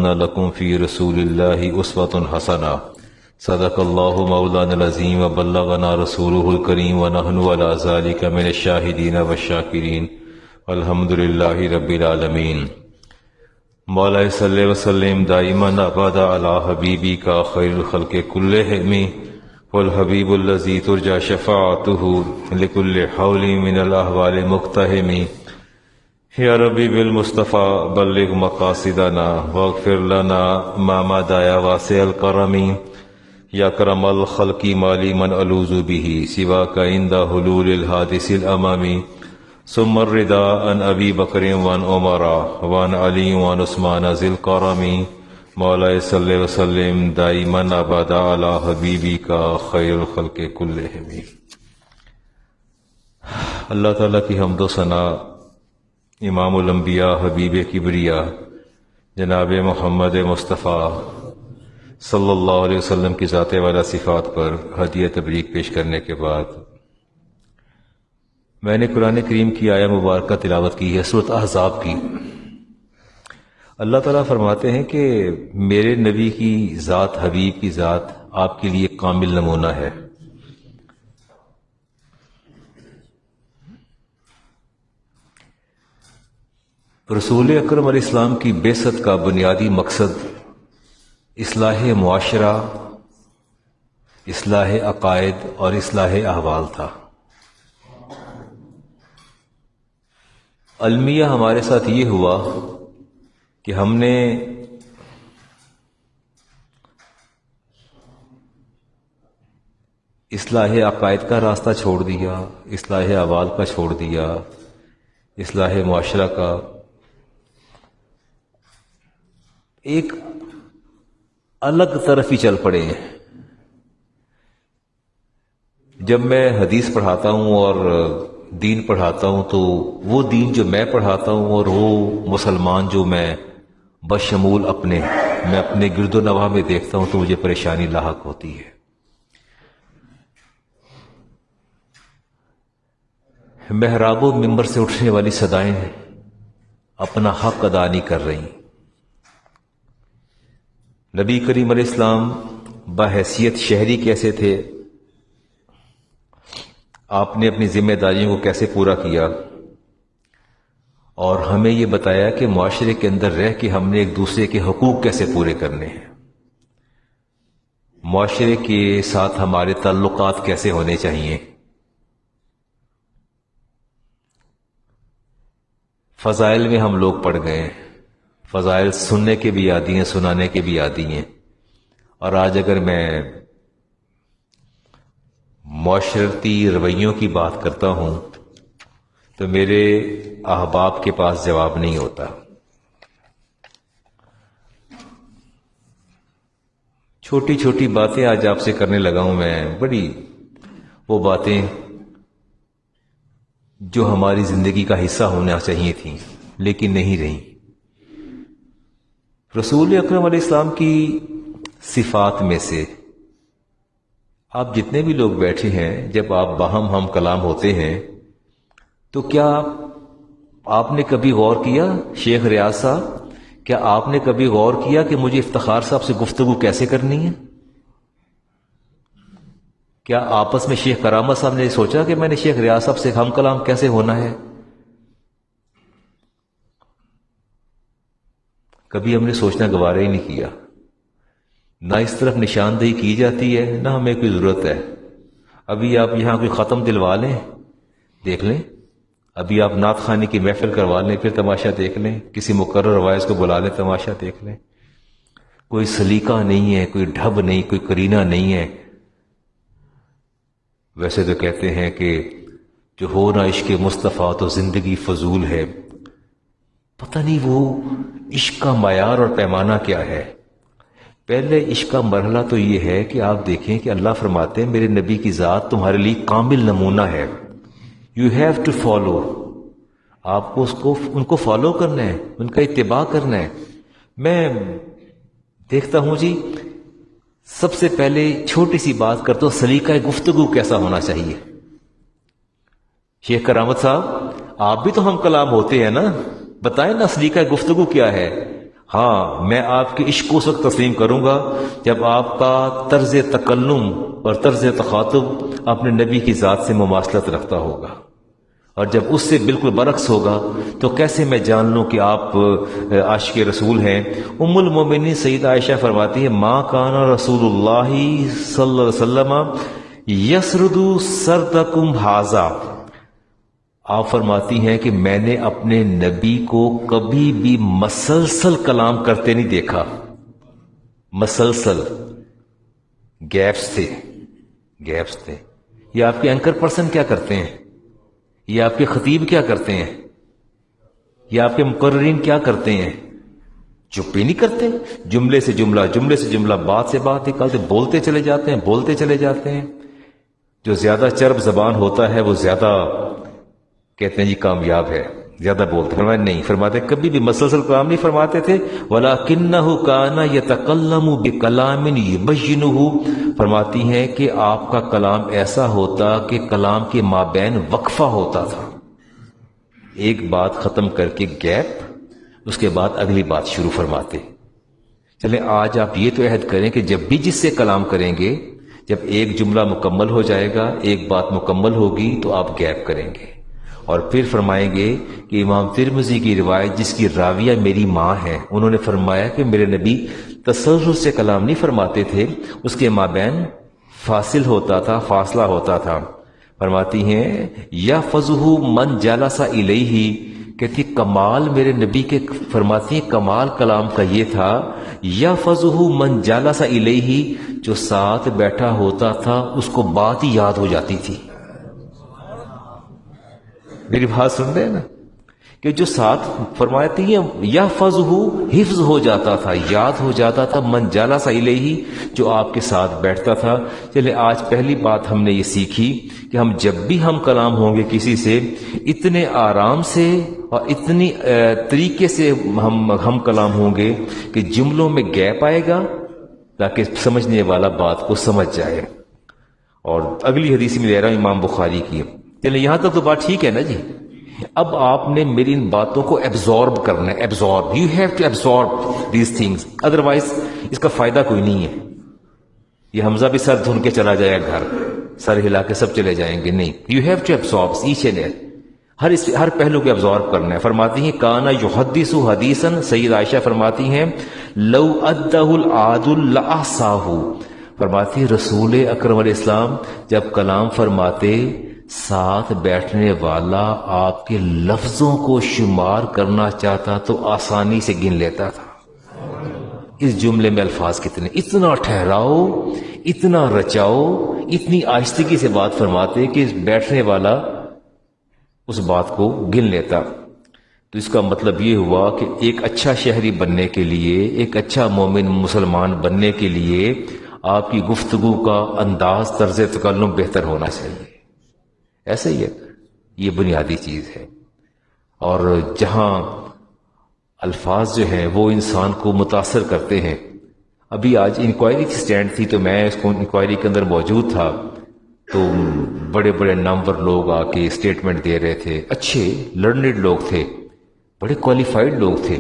كان لكم في رسول الله أسوة حسنة صدق الله مولانا العظيم وبلغنا رسوله الكريم ونحن على ذلك من الشاهدين والشاكرين والحمد لله رب العالمين. مولا صلی وسلم دائما ابدا على حبیبک خیر الخلق كلهم والحبیب الذي ترجى شفاعته لكل حول من الاحوال مقتحم. یا ربی بالمصطفى بلغ مقاصدنا واغفر لنا ما مضى يا واسع الكرم یا کرم الخلق مالی من الوذ به سواك عند حلول الحادث الامامی. ثم الرضا عن ابی بکر وعن عمر وعن علی وعن عثمان ذی الکرم. مولا صلی وسلم دائما ابدا علی حبیبک خیر الخلق کلہم. اللہ تعالیٰ کی حمد و ثنا امام الانبیاء حبیب کبریا جناب محمد مصطفیٰ صلی اللہ علیہ وسلم کی ذات والا صفات پر ہدیہ تبریک پیش کرنے کے بعد میں نے قرآن کریم کی آیہ مبارکہ تلاوت کی ہے، سورۃ احزاب کی. اللہ تعالیٰ فرماتے ہیں کہ میرے نبی کی ذات، حبیب کی ذات آپ کے لیے کامل نمونہ ہے. رسول اکرم علیہ السلام کی بعثت کا بنیادی مقصد اصلاح معاشرہ، اصلاح عقائد اور اصلاح احوال تھا. المیہ ہمارے ساتھ یہ ہوا کہ ہم نے اصلاح عقائد کا راستہ چھوڑ دیا، اصلاح احوال کا چھوڑ دیا، اصلاح معاشرہ کا. ایک الگ طرف ہی چل پڑے ہیں. جب میں حدیث پڑھاتا ہوں اور دین پڑھاتا ہوں تو وہ دین جو میں پڑھاتا ہوں اور وہ مسلمان جو میں بشمول میں اپنے گرد و نواح میں دیکھتا ہوں تو مجھے پریشانی لاحق ہوتی ہے. محراب و ممبر سے اٹھنے والی صدائیں اپنا حق ادا نہیں کر رہی. نبی کریم علیہ السلام بحیثیت شہری کیسے تھے، آپ نے اپنی ذمہ داریوں کو کیسے پورا کیا، اور ہمیں یہ بتایا کہ معاشرے کے اندر رہ کے ہم نے ایک دوسرے کے حقوق کیسے پورے کرنے ہیں، معاشرے کے ساتھ ہمارے تعلقات کیسے ہونے چاہیے. فضائل میں ہم لوگ پڑ گئے ہیں، فضائل سننے کے بھی عادی ہیں، سنانے کے بھی عادی ہیں. اور آج اگر میں معاشرتی رویوں کی بات کرتا ہوں تو میرے احباب کے پاس جواب نہیں ہوتا. چھوٹی چھوٹی باتیں آج آپ سے کرنے لگا ہوں میں، بڑی وہ باتیں جو ہماری زندگی کا حصہ ہونا چاہیے تھیں لیکن نہیں رہیں. رسول اکرم علیہ السلام کی صفات میں سے آپ جتنے بھی لوگ بیٹھے ہیں، جب آپ باہم ہم کلام ہوتے ہیں تو کیا آپ نے کبھی غور کیا، شیخ ریاض صاحب، کیا آپ نے کبھی غور کیا کہ مجھے افتخار صاحب سے گفتگو کیسے کرنی ہے؟ کیا آپس میں شیخ کرامت صاحب نے سوچا کہ میں نے شیخ ریاض صاحب سے ہم کلام کیسے ہونا ہے؟ کبھی ہم نے سوچنا گوارا ہی نہیں کیا. نہ اس طرف نشاندہی کی جاتی ہے، نہ ہمیں کوئی ضرورت ہے. ابھی آپ یہاں کوئی ختم دلوا لیں، دیکھ لیں. ابھی آپ نعت خوانی کی محفل کروا لیں، پھر تماشا دیکھ لیں. کسی مقرر وائز کو بلا لیں، تماشا دیکھ لیں. کوئی سلیقہ نہیں ہے، کوئی ڈھب نہیں، کوئی کرینہ نہیں ہے. ویسے تو کہتے ہیں کہ جو ہو نہ عشق مصطفیٰ تو زندگی فضول ہے. پتہ نہیں وہ عشق کا معیار اور پیمانہ کیا ہے. پہلے عشق کا مرحلہ تو یہ ہے کہ آپ دیکھیں کہ اللہ فرماتے ہیں میرے نبی کی ذات تمہارے لیے کامل نمونہ ہے. You have to follow. آپ کو ان کو فالو کرنا ہے، ان کا اتباع کرنا ہے. میں دیکھتا ہوں جی، سب سے پہلے چھوٹی سی بات کرتا ہوں، سلیقہ گفتگو کیسا ہونا چاہیے. شیخ کرامت صاحب، آپ بھی تو ہم کلام ہوتے ہیں نا، بتائیں نا سلیقہ گفتگو کیا ہے. ہاں میں آپ کے عشق کو اس وقت تسلیم کروں گا جب آپ کا طرز تکلم اور طرز تخاطب اپنے نبی کی ذات سے مماثلت رکھتا ہوگا، اور جب اس سے بالکل برعکس ہوگا تو کیسے میں جان لوں کہ آپ عاشق رسول ہیں؟ ام المومنین سیدہ عائشہ فرماتی ہے ما کان رسول اللہ صلی اللہ علیہ وسلم یسرد سردکم ھذا، آپ فرماتی ہیں کہ میں نے اپنے نبی کو کبھی بھی مسلسل کلام کرتے نہیں دیکھا، مسلسل، گیپس تھے۔ یہ آپ کے اینکر پرسن کیا کرتے ہیں؟ یہ آپ کے خطیب کیا کرتے ہیں؟ یہ آپ کے مقررین کیا کرتے ہیں؟ چپ ہی نہیں کرتے، جملے سے جملہ، بات سے بات نکالتے، بولتے چلے جاتے ہیں۔ جو زیادہ چرب زبان ہوتا ہے وہ زیادہ کہتے ہیں جی کامیاب ہے، زیادہ بولتے، فرماتے نہیں، فرماتے کبھی بھی مسلسل کلام نہیں فرماتے تھے، وَلَكِنَّهُ كَانَ يَتَكَلَّمُ بِكَلَامٍ يُبَيِّنُهُ، فرماتی ہیں کہ آپ کا کلام ایسا ہوتا کہ کلام کے مابین وقفہ ہوتا تھا، ایک بات ختم کر کے گیپ، اس کے بعد اگلی بات شروع فرماتے۔ چلیں آج آپ یہ تو عہد کریں کہ جب بھی جس سے کلام کریں گے، جب ایک جملہ مکمل ہو جائے گا، ایک بات مکمل ہوگی تو آپ گیپ کریں گے، اور پھر فرمائیں گے کہ امام ترمذی کی روایت جس کی راویہ میری ماں ہے، انہوں نے فرمایا کہ میرے نبی تسلسل سے کلام نہیں فرماتے تھے، اس کے مابین فاصلہ ہوتا تھا۔ فرماتی ہیں یحفظہ من جلس الیہ، کہتی کمال میرے نبی کے، فرماتی ہیں کمال کلام کا یہ تھا یحفظہ من جلس الیہ، جو ساتھ بیٹھا ہوتا تھا اس کو بات ہی یاد ہو جاتی تھی۔ میری بات سن رہے ہیں نا، کہ جو ساتھ فرماتی ہیں یحفظہ، حفظ ہو جاتا تھا، یاد ہو جاتا تھا، من جلس الیہ، جو آپ کے ساتھ بیٹھتا تھا۔ چلے آج پہلی بات ہم نے یہ سیکھی کہ ہم جب بھی ہم کلام ہوں گے کسی سے، اتنے آرام سے اور اتنی طریقے سے ہم کلام ہوں گے کہ جملوں میں گیپ آئے گا تاکہ سمجھنے والا بات کو سمجھ جائے۔ اور اگلی حدیث میں لے رہا ہوں امام بخاری کی، چلیں یہاں تک تو بات ٹھیک ہے نا جی؟ اب آپ نے میری ان باتوں کو ایبزارب کرنا ہے، absorb, you have to absorb these things, otherwise اس کا فائدہ کوئی نہیں ہے۔ یہ حمزہ بھی سر دھن کے چلا جائے گا گھر، سر ہلا کے سب چلے جائیں گے، نہیں، you have to absorb each and ہر پہلو کو ایبزارب کرنا ہے۔ فرماتی ہیں کانا یحدث حدیثا، سید عائشہ فرماتی ہیں لو ادہ العادل لاحصاہ، فرماتی ہیں رسول اکرم علیہ السلام جب کلام فرماتے، ساتھ بیٹھنے والا آپ کے لفظوں کو شمار کرنا چاہتا تو آسانی سے گن لیتا تھا۔ اس جملے میں الفاظ کتنے، اتنا ٹھہراؤ، اتنا رچاؤ، اتنی آہستگی سے بات فرماتے کہ بیٹھنے والا اس بات کو گن لیتا۔ تو اس کا مطلب یہ ہوا کہ ایک اچھا شہری بننے کے لیے، ایک اچھا مومن مسلمان بننے کے لیے آپ کی گفتگو کا انداز، طرز تکلم بہتر ہونا چاہیے۔ ایسا ہی ہے، یہ بنیادی چیز ہے۔ اور جہاں الفاظ جو ہیں وہ انسان کو متاثر کرتے ہیں، ابھی آج انکوائری کی سٹینڈ تھی تو میں اس کو انکوائری کے اندر موجود تھا، تو بڑے بڑے نامور لوگ آ کے اسٹیٹمنٹ دے رہے تھے، اچھے لرنڈ لوگ تھے، بڑے کوالیفائڈ لوگ تھے،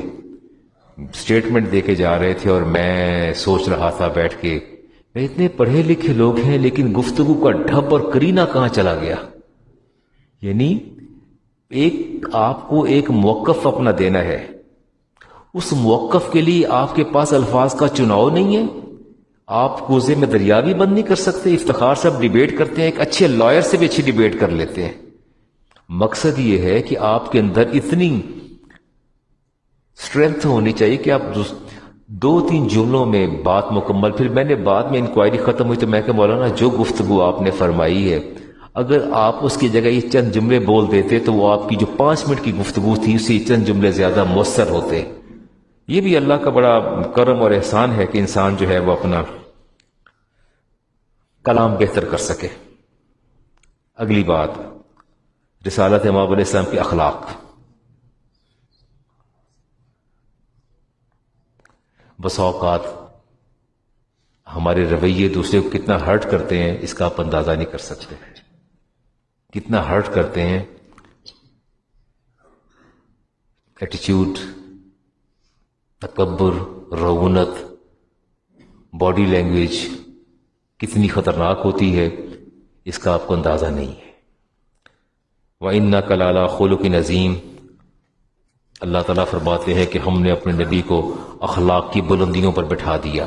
اسٹیٹمنٹ دے کے جا رہے تھے، اور میں سوچ رہا تھا بیٹھ کے اتنے پڑھے لکھے لوگ ہیں لیکن گفتگو کا ڈھب اور کرینہ کہاں چلا گیا؟ یعنی آپ کو ایک موقف اپنا دینا ہے، اس موقف کے لیے آپ کے پاس الفاظ کا چناؤ نہیں ہے، آپ کوزے میں دریا بھی بند نہیں کر سکتے۔ افتخار سے آپ ڈیبیٹ کرتے ہیں، ایک اچھے لائر سے بھی اچھی ڈیبیٹ کر لیتے ہیں۔ مقصد یہ ہے کہ آپ کے اندر اتنی اسٹرینتھ ہونی چاہیے کہ آپ 2-3 جملوں میں بات مکمل۔ پھر میں نے بعد میں انکوائری ختم ہوئی تو میں کہ مولانا جو گفتگو آپ نے فرمائی ہے، اگر آپ اس کی جگہ یہ چند جملے بول دیتے تو وہ آپ کی جو 5 منٹ کی گفتگو تھی اس سے چند جملے زیادہ مؤثر ہوتے۔ یہ بھی اللہ کا بڑا کرم اور احسان ہے کہ انسان جو ہے وہ اپنا کلام بہتر کر سکے۔ اگلی بات، رسالت امام علیہ السلام کی اخلاق۔ بس اوقات ہمارے رویے دوسرے کو کتنا ہرٹ کرتے ہیں اس کا آپ اندازہ نہیں کر سکتے، کتنا ہرٹ کرتے ہیں۔ ایٹیچیوڈ تکبر، رعونت، باڈی لینگویج کتنی خطرناک ہوتی ہے اس کا آپ کو اندازہ نہیں ہے۔ وَإِنَّكَ لَعَلَىٰ خُلُقٍ عَظِيمٍ، اللہ تعالیٰ فرماتے ہیں کہ ہم نے اپنے نبی کو اخلاق کی بلندیوں پر بٹھا دیا۔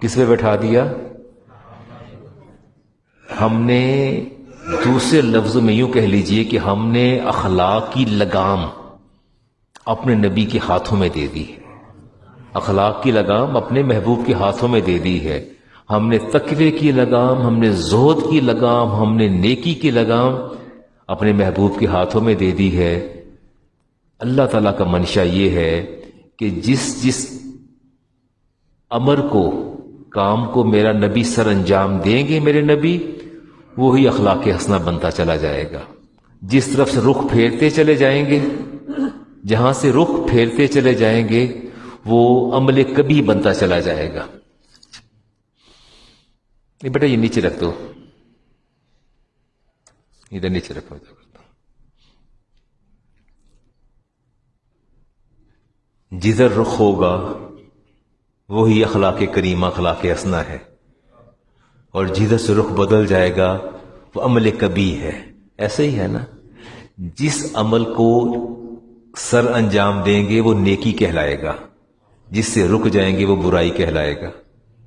کس پہ بٹھا دیا؟ ہم نے، دوسرے لفظوں میں یوں کہہ لیجئے کہ ہم نے اخلاق کی لگام اپنے نبی کے ہاتھوں میں دے دی ہے۔ اخلاق کی لگام اپنے محبوب کے ہاتھوں میں دے دی ہے۔ ہم نے تقوی کی لگام، ہم نے زہد کی لگام، ہم نے نیکی کی لگام اپنے محبوب کے ہاتھوں میں دے دی ہے۔ اللہ تعالیٰ کا منشا یہ ہے کہ جس امر کو، کام کو میرا نبی سر انجام دیں گے، میرے نبی، وہی اخلاق حسنہ بنتا چلا جائے گا۔ جس طرف سے رخ پھیرتے چلے جائیں گے، جہاں سے رخ پھیرتے چلے جائیں گے، وہ عمل کبھی بنتا چلا جائے گا۔ یہ بیٹا یہ نیچے رکھ دو، ادھر نیچے رکھو۔ جدھر رخ ہوگا وہی اخلاق کریمہ، اخلاق حسنہ ہے، اور جدھر سے رخ بدل جائے گا وہ عمل کبھی ہے۔ ایسے ہی ہے نا، جس عمل کو سر انجام دیں گے وہ نیکی کہلائے گا، جس سے رک جائیں گے وہ برائی کہلائے گا۔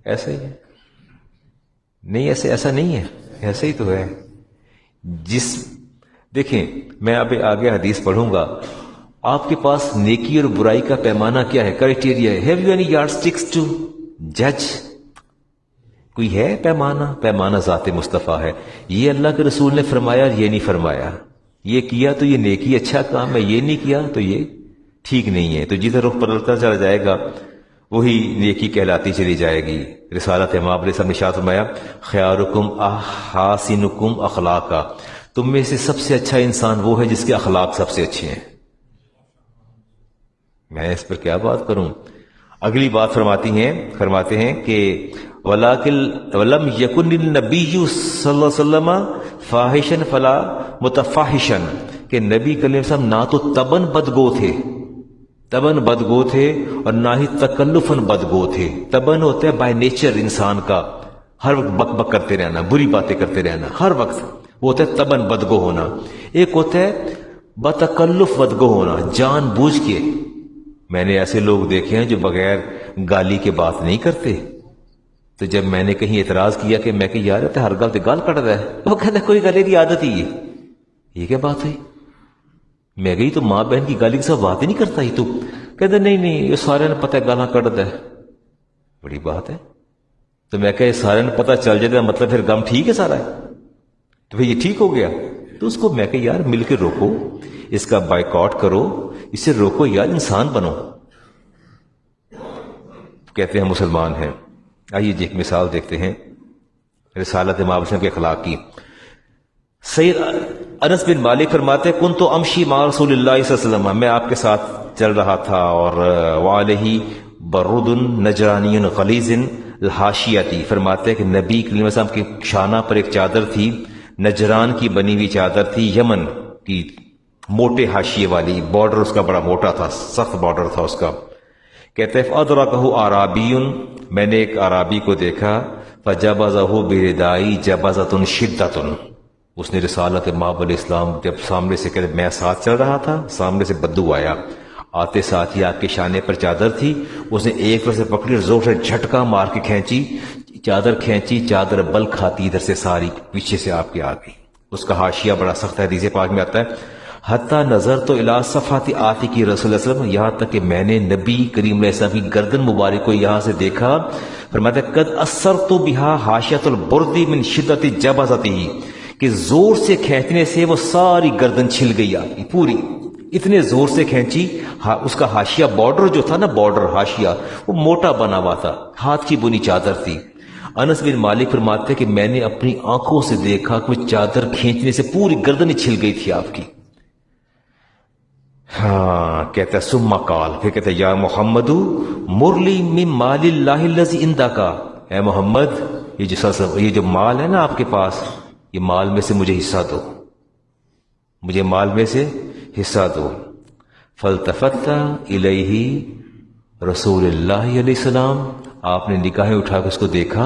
ایسے ہی ہے؟ نہیں، ایسا نہیں ہے، ایسے ہی تو ہے۔ دیکھیں، میں اب آگے حدیث پڑھوں گا، آپ کے پاس نیکی اور برائی کا پیمانہ کیا ہے، کرائٹیریا ہے؟ Have you any yardsticks to جج؟ کوئی ہے پیمانہ ذات مصطفیٰ ہے۔ یہ اللہ کے رسول نے فرمایا، یہ نہیں فرمایا، یہ کیا تو یہ نیکی اچھا کام ہے، یہ نہیں کیا تو یہ ٹھیک نہیں ہے۔ تو جدھر رخ بدلتا چلا جائے گا وہی نیکی کہلاتی چلی جائے گی۔ رسالت امام علیہ السلام نے ارشاد فرمایا، خیارکم احاسنکم اخلاقا، تم میں سے سب سے اچھا انسان وہ ہے جس کے اخلاق سب سے اچھے ہیں۔ میں اس پر کیا بات کروں؟ اگلی بات فرماتے ہیں کہ وَلَمْ يَكُنِ النَّبِيُّ صلی اللہ علیہ وسلم فاحشا فلا متفاحشا، کہ نبی کریم صاحب نہ تو تباً بدگو تھے اور نہ ہی تکلفاً بدگو تھے۔ تباً ہوتا ہے بائی نیچر انسان کا ہر وقت بک بک کرتے رہنا، بری باتیں کرتے رہنا ہر وقت، وہ ہوتا ہے تباً بدگو ہونا۔ ایک ہوتا ہے بتکلف بدگو ہونا، جان بوجھ کے۔ میں نے ایسے لوگ دیکھے ہیں جو بغیر گالی کے بات نہیں کرتے، تو جب میں نے کہیں اعتراض کیا کہ میں کہ یار ہر گل تے گال کٹ رہا ہے، وہ کہتا ہے کوئی گلے کی عادت ہی ہے۔ یہ کیا بات ہے؟ میں گئی تو ماں بہن کی گالی کے ساتھ بات ہی نہیں کرتا ہی، تو کہتا نہیں یہ سارے نے پتہ ہے گالاں کٹتا ہے، بڑی بات ہے۔ تو میں کہ سارے نے پتہ چل جائے مطلب پھر غم ٹھیک ہے سارا ہے، تو پھر یہ ٹھیک ہو گیا۔ تو اس کو میں کہ یار مل کے روکو، اس کا بائیکاٹ کرو، اسے روکو یار، انسان بنو۔ کہتے ہیں مسلمان ہیں۔ آئیے جی ایک مثال دیکھتے ہیں رسالت امام کے اخلاق کی۔ سید انس بن مالک فرماتے ہیں، کنت امشی مع رسول اللہ صلی اللہ علیہ وسلم، میں آپ کے ساتھ چل رہا تھا، اور وعلیہ برد نجرانی غلیظ الحاشیتی، فرماتے ہیں کہ نبی کریم صلی اللہ علیہ وسلم کے شانہ پر ایک چادر تھی، نجران کی بنی ہوئی چادر تھی، یمن کی، موٹے حاشیے والی، بارڈر اس کا بڑا موٹا تھا، سخت بارڈر تھا اس کا۔ کہتے ہیں فَأَدْرَكَهُ عَرَابِيٌّ، میں نے ایک عرابی کو دیکھا، فَجَبَزَهُ بِرِدَائِي جَبَزَةٌ شِدَّةٌ، اس نے رسالت امام علیہ السلام جب سامنے سے کہ میں ساتھ چل رہا تھا، سامنے سے بدو آیا، آتے ساتھ ہی آپ کے شانے پر چادر تھی، اس نے ایک طرف سے پکڑی اور زور سے جھٹکا مار کے کھینچی، چادر بل کھاتی ادھر سے ساری پیچھے سے آپ کے آ گئی۔ اس کا حاشیہ بڑا سخت ہے، حدیث پاک میں آتا ہے، حتیٰ نظر تو الی صفحات عاتق رسول اللہ صلی اللہ علیہ وسلم، یہاں تک کہ میں نے نبی کریم علیہ السلام کی گردن مبارک کو یہاں سے دیکھا، فرماتے ہیں قد اثرت بها حاشیۃ البرد من شدت جبذته، کہ زور سے کھینچنے سے وہ ساری گردن چھل گئی آپ کی پوری، اتنے زور سے کھینچی، اس کا حاشیہ بارڈر جو تھا نا، بارڈر حاشیہ وہ موٹا بنا ہوا تھا، ہاتھ کی بنی چادر تھی۔ انس بن مالک فرماتے کہ میں نے اپنی آنکھوں سے دیکھا کہ چادر کھینچنے سے پوری گردن ہی چھل گئی تھی آپ کی۔ ہاں، کہتا ہے ثم قال، پھر کہتا ہے یا محمد مرلی من مال اللہ الذی عندک، اے محمد یہ جو مال ہے نا آپ کے پاس، یہ مال میں سے مجھے حصہ دو، مجھے مال میں سے حصہ دو۔ فالتفت الیہ رسول اللہ علیہ السلام، آپ نے نگاہیں اٹھا کے اس کو دیکھا،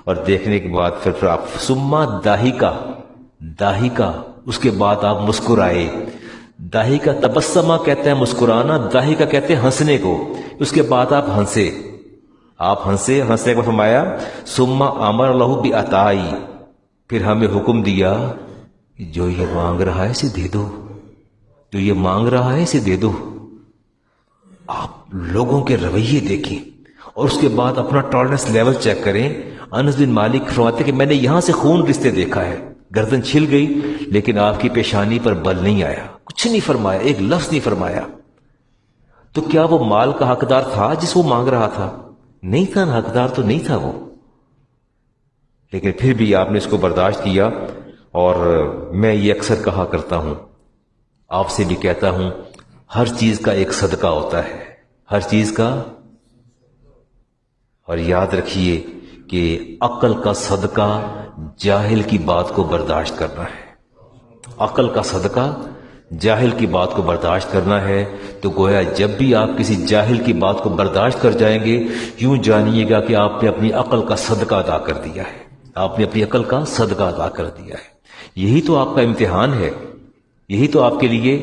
اور دیکھنے کے بعد پھر آپ سما داہی کا اس کے بعد آپ مسکرائے. داہی کا تبسمہ کہتے ہیں مسکرانا، داہی کا کہتے ہیں ہنسنے کو. اس کے بعد آپ ہنسے، ہنسنے کو فرمایا ثم امر له بعطائی، پھر ہمیں حکم دیا جو یہ مانگ رہا ہے اسے دے دو، جو یہ مانگ رہا ہے اسے دے دو. آپ لوگوں کے رویے دیکھیں اور اس کے بعد اپنا ٹالرنس لیول چیک کریں. انس بن مالک فرماتے کہ میں نے یہاں سے خون رشتے دیکھا ہے، گردن چھل گئی لیکن آپ کی پیشانی پر بل نہیں آیا، کچھ نہیں فرمایا، ایک لفظ نہیں فرمایا. تو کیا وہ مال کا حقدار تھا جس وہ مانگ رہا تھا؟ نہیں تھا، حقدار تو نہیں تھا وہ، لیکن پھر بھی آپ نے اس کو برداشت کیا. اور میں یہ اکثر کہا کرتا ہوں، آپ سے بھی کہتا ہوں، ہر چیز کا ایک صدقہ ہوتا ہے، ہر چیز کا. اور یاد رکھیے کہ عقل کا صدقہ جاہل کی بات کو برداشت کرنا ہے. عقل کا صدقہ جاہل کی بات کو برداشت کرنا ہے. تو گویا جب بھی آپ کسی جاہل کی بات کو برداشت کر جائیں گے، یوں جانیے گا کہ آپ نے اپنی عقل کا صدقہ ادا کر دیا ہے، آپ نے اپنی عقل کا صدقہ ادا کر دیا ہے. یہی تو آپ کا امتحان ہے، یہی تو آپ کے لیے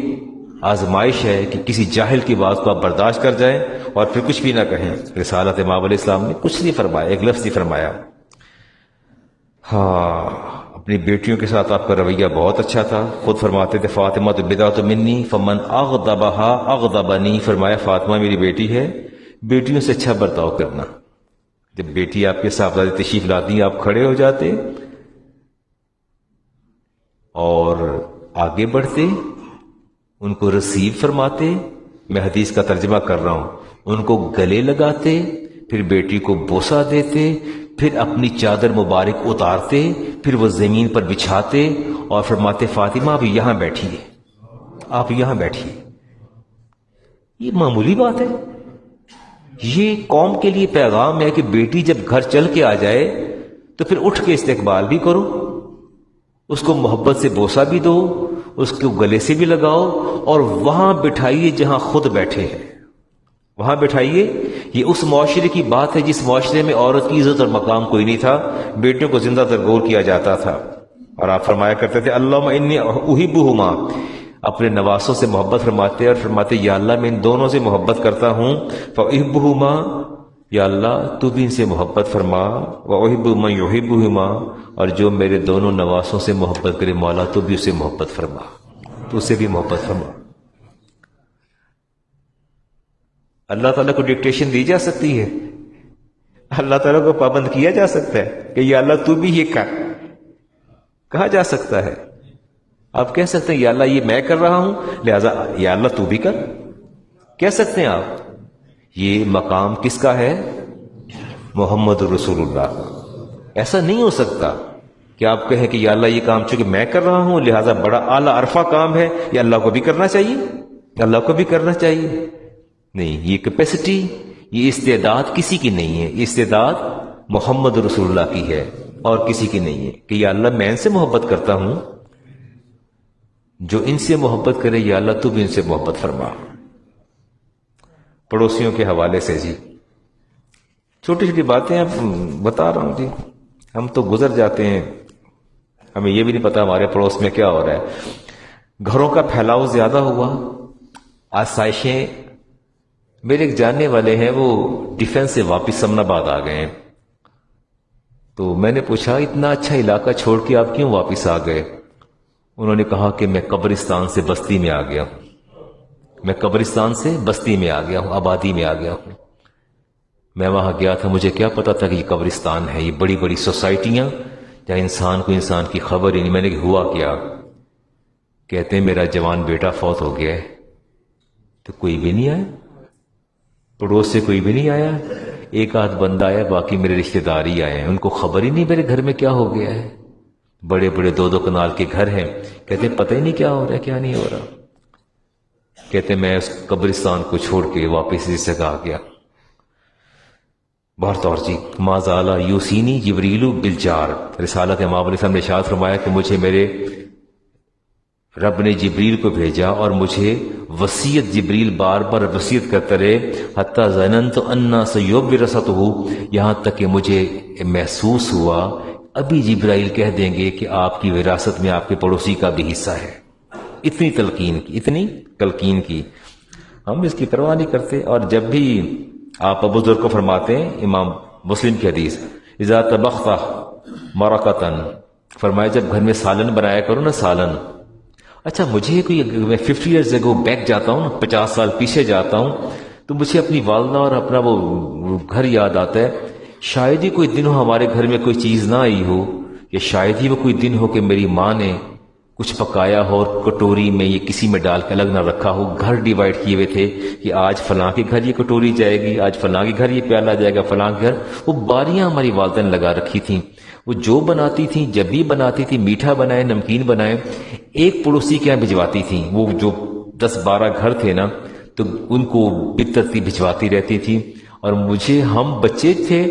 آزمائش ہے کہ کسی جاہل کی بات کو آپ برداشت کر جائیں اور پھر کچھ بھی نہ کہیں. رسالت امام علیہ السلام نے کچھ نہیں فرمایا، ایک لفظ نہیں فرمایا. ہاں، اپنی بیٹیوں کے ساتھ آپ کا رویہ بہت اچھا تھا. خود فرماتے تھے فاطمہ تو بدعۃ منی فمن اغضبها اغضبنی، فرمایا فاطمہ میری بیٹی ہے، بیٹیوں سے اچھا برتاؤ کرنا. جب بیٹی آپ کے صاحبزادی تشریف لاتی آپ کھڑے ہو جاتے اور آگے بڑھتے، ان کو ریسیو فرماتے، میں حدیث کا ترجمہ کر رہا ہوں، ان کو گلے لگاتے، پھر بیٹی کو بوسہ دیتے، پھر اپنی چادر مبارک اتارتے، پھر وہ زمین پر بچھاتے اور فرماتے فاطمہ آپ یہاں بیٹھیے، آپ یہاں بیٹھیے. یہ معمولی بات ہے، یہ قوم کے لیے پیغام ہے کہ بیٹی جب گھر چل کے آ جائے تو پھر اٹھ کے استقبال بھی کرو، اس کو محبت سے بوسہ بھی دو، اس کو گلے سے بھی لگاؤ، اور وہاں بٹھائیے جہاں خود بیٹھے ہیں، وہاں بٹھائیے. یہ اس معاشرے کی بات ہے جس معاشرے میں عورت کی عزت اور مقام کوئی نہیں تھا، بیٹیوں کو زندہ درگور کیا جاتا تھا. اور آپ فرمایا کرتے تھے اللہم انی احبہما، اپنے نواسوں سے محبت فرماتے اور فرماتے یا اللہ میں ان دونوں سے محبت کرتا ہوں، فاحبہما، یا اللہ تو بھی ان سے محبت فرما، واحب من یحبہما، اور جو میرے دونوں نواسوں سے محبت کرے مولا تو بھی اسے محبت فرما، تو اسے بھی محبت فرما. اللہ تعالیٰ کو ڈکٹیشن دی جا سکتی ہے، اللہ تعالیٰ کو پابند کیا جا سکتا ہے کہ یا اللہ تو بھی یہ کر، کہا جا سکتا ہے. آپ کہہ سکتے ہیں یا اللہ یہ میں کر رہا ہوں لہذا یا اللہ تو بھی کر، کہہ سکتے ہیں آپ. یہ مقام کس کا ہے؟ محمد رسول اللہ. ایسا نہیں ہو سکتا کہ آپ کہیں کہ یا اللہ یہ کام چونکہ میں کر رہا ہوں لہذا بڑا اعلیٰ عرفہ کام ہے، یہ اللہ کو بھی کرنا چاہیے، اللہ کو بھی کرنا چاہیے. نہیں، یہ کیپیسٹی، یہ استعداد کسی کی نہیں ہے، یہ استعداد محمد رسول اللہ کی ہے اور کسی کی نہیں ہے کہ یا اللہ میں ان سے محبت کرتا ہوں، جو ان سے محبت کرے یا اللہ تو بھی ان سے محبت فرما. پڑوسیوں کے حوالے سے جی چھوٹی چھوٹی باتیں اب بتا رہا ہوں جی، ہم تو گزر جاتے ہیں، ہمیں یہ بھی نہیں پتا ہمارے پڑوس میں کیا ہو رہا ہے. گھروں کا پھیلاؤ زیادہ ہوا، آسائشیں. میرے ایک جاننے والے ہیں، وہ ڈیفنس سے واپس سمن آباد آ گئے ہیں، تو میں نے پوچھا اتنا اچھا علاقہ چھوڑ کے آپ کیوں واپس آ گئے؟ انہوں نے کہا کہ میں قبرستان سے بستی میں آ گیا ہوں، میں قبرستان سے بستی میں آ گیا ہوں، آبادی میں آ گیا ہوں. میں وہاں گیا تھا، مجھے کیا پتا تھا کہ یہ قبرستان ہے، یہ بڑی بڑی سوسائٹیاں جہاں انسان کو انسان کی خبر ہی نہیں. میں نے ہوا کیا؟ کہتے ہیں میرا جوان بیٹا فوت ہو گیا ہے. تو کوئی بھی نہیں آیا، پڑوس سے کوئی بھی نہیں آیا، ایک آدھ بندہ آیا، باقی میرے رشتہ دار ہی آئے ہیں، ان کو خبر ہی نہیں میرے گھر میں کیا ہو گیا ہے. بڑے بڑے 2-2 کنال کے گھر ہیں، کہتے ہیں پتہ ہی نہیں کیا ہو رہا ہے کیا نہیں ہو رہا. کہتے ہیں میں اس قبرستان کو چھوڑ کے واپس اس جگہ آ گیا. بہر طور جی ما زال یوسینی جبریل بالجار، رسالت امام علیہ السلام نے ارشاد فرمایا کہ مجھے میرے رب نے جبریل کو بھیجا اور مجھے وصیت جبریل بار بار وصیت کرتے رہے، حتیٰ ظننت انا سیبرستہ، یہاں تک کہ مجھے محسوس ہوا ابھی جبرائیل کہہ دیں گے کہ آپ کی وراثت میں آپ کے پڑوسی کا بھی حصہ ہے۔ اتنی تلقین کی ہم اس کی پرواہ نہیں کرتے۔ اور جب بھی آپ ابو ذر کو فرماتے ہیں، امام مسلم کی حدیث، اذا طبخت مرقۃ، فرمایا جب گھر میں سالن بنایا کرو نا، سالن۔ اچھا مجھے کوئی، میں 50 ایئرز اگو بیک جاتا ہوں نا، 50 سال پیچھے جاتا ہوں، تو مجھے اپنی والدہ اور اپنا وہ گھر یاد آتا ہے۔ شاید ہی کوئی دن ہو ہمارے گھر میں کوئی چیز نہ آئی ہو، یا شاید ہی وہ کوئی دن ہو کہ میری ماں نے کچھ پکایا ہو اور کٹوری میں یہ کسی میں ڈال کے الگ نہ رکھا ہو۔ گھر ڈیوائیڈ کیے ہوئے تھے کہ آج فلاں کے گھر یہ کٹوری جائے گی، آج فلاں کے گھر یہ پیالہ جائے گا، فلاں کے گھر۔ وہ باریاں ہماری والدہ نے لگا رکھی تھیں، وہ جو بناتی تھیں، جب بھی بناتی تھی، میٹھا بنائے نمکین بنائے، ایک پڑوسی کے یہاں بھجواتی تھیں۔ وہ جو 10-12 گھر تھے نا، تو ان کو بالترتیب بھجواتی رہتی تھی۔ اور مجھے، ہم بچے تھے،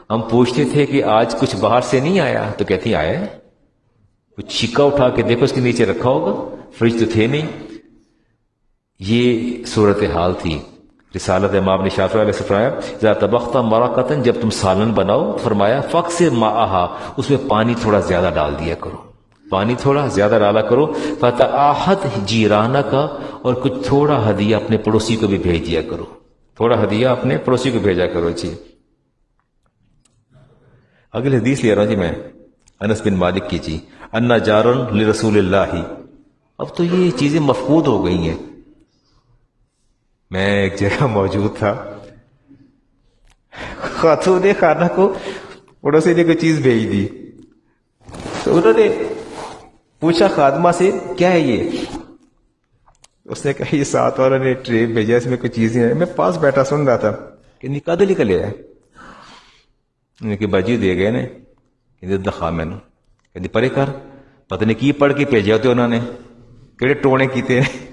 ہم پوچھتے تھے کہ آج کچھ باہر سے نہیں آیا، تو کہتی آیا ہے، کچھ چھکا اٹھا کے دیکھو اس کے نیچے رکھا ہوگا، فریج تو تھے نہیں۔ یہ صورتحال تھی۔ رسالت امام نے شافعی علیہ السلام فرمایا اذا طبخت مرقۃ، جب تم سالن بناؤ، فرمایا فاکثر ماءھا، اس میں پانی تھوڑا زیادہ ڈال دیا کرو، پانی تھوڑا زیادہ ڈالا کرو، فتعاہد جیرانک، اور کچھ تھوڑا ہدیہ اپنے پڑوسی کو بھی بھیج دیا کرو، تھوڑا ہدیہ اپنے پڑوسی کو بھیجا کرو۔ جی اگلی حدیث لے رہا ہوں جی میں، انس بن مالک کی جی، ان جارن لرسول اللہ۔ اب تو یہ چیزیں مفقود ہو گئی ہیں۔ میں ایک جگہ موجود تھا، خاتون خانہ کو پڑوسی نے کوئی چیز بھیج دی، تو انہوں نے پوچھا خادمہ سے کیا ہے یہ؟ اس نے کہا یہ ساتھ والوں نے ٹرے بھیجا، اس میں کوئی چیزیں ہیں۔ میں پاس بیٹھا سن رہا تھا کہ نکاح دلی کا لے آئے، انہیں کہ باجی دے گئے نے کہ دخا میں نے کہ پرے کر، پتہ نہیں کی پڑھ کے بھیجا ہوتے انہوں نے، کہڑے ٹونے کیتے ہیں،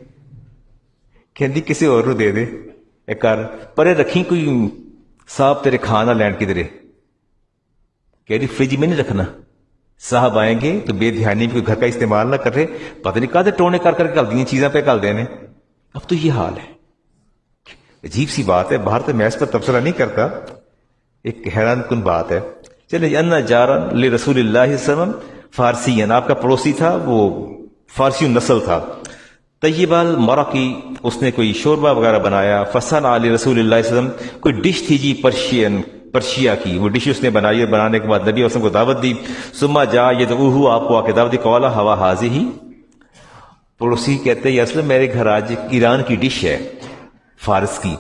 کہندی کسی اور نو دے دے، اے کر پرے رکھی، کوئی صاحب تیرے کھانا لینڈ کی تیرے، کہہ رہی فریج میں نہیں رکھنا، صاحب آئیں گے تو بے دھیانی میں کوئی گھر کا استعمال نہ کر رہے، پتہ نہیں کہاں ٹونے کر کر کل دی چیزاں پہ کل دینے۔ اب تو یہ حال ہے، عجیب سی بات ہے، باہر تو میں اس پر تبصرہ نہیں کرتا، ایک حیران کن بات ہے۔ چلے ان جارن لرسول اللہ صلی اللہ علیہ وسلم فارسی، آپ کا پڑوسی تھا، وہ فارسی نسل تھا، طیب المرقی، اس نے کوئی شوربہ وغیرہ بنایا، فصل علی رسول اللہ صلی اللہ علیہ وسلم، کوئی ڈش تھی جی پرشیا کی، وہ ڈش اس نے بنائی اور بنانے کے بعد نبی علیہ السلام کو دعوت دی، ثم جا یدعوہ، آپ کو آ کے دعوت دی، قال ہوا حاضی، پڑوسی کہتے ہیں یا رسول اللہ میرے گھر آج ایران کی ڈش ہے، فارس کی،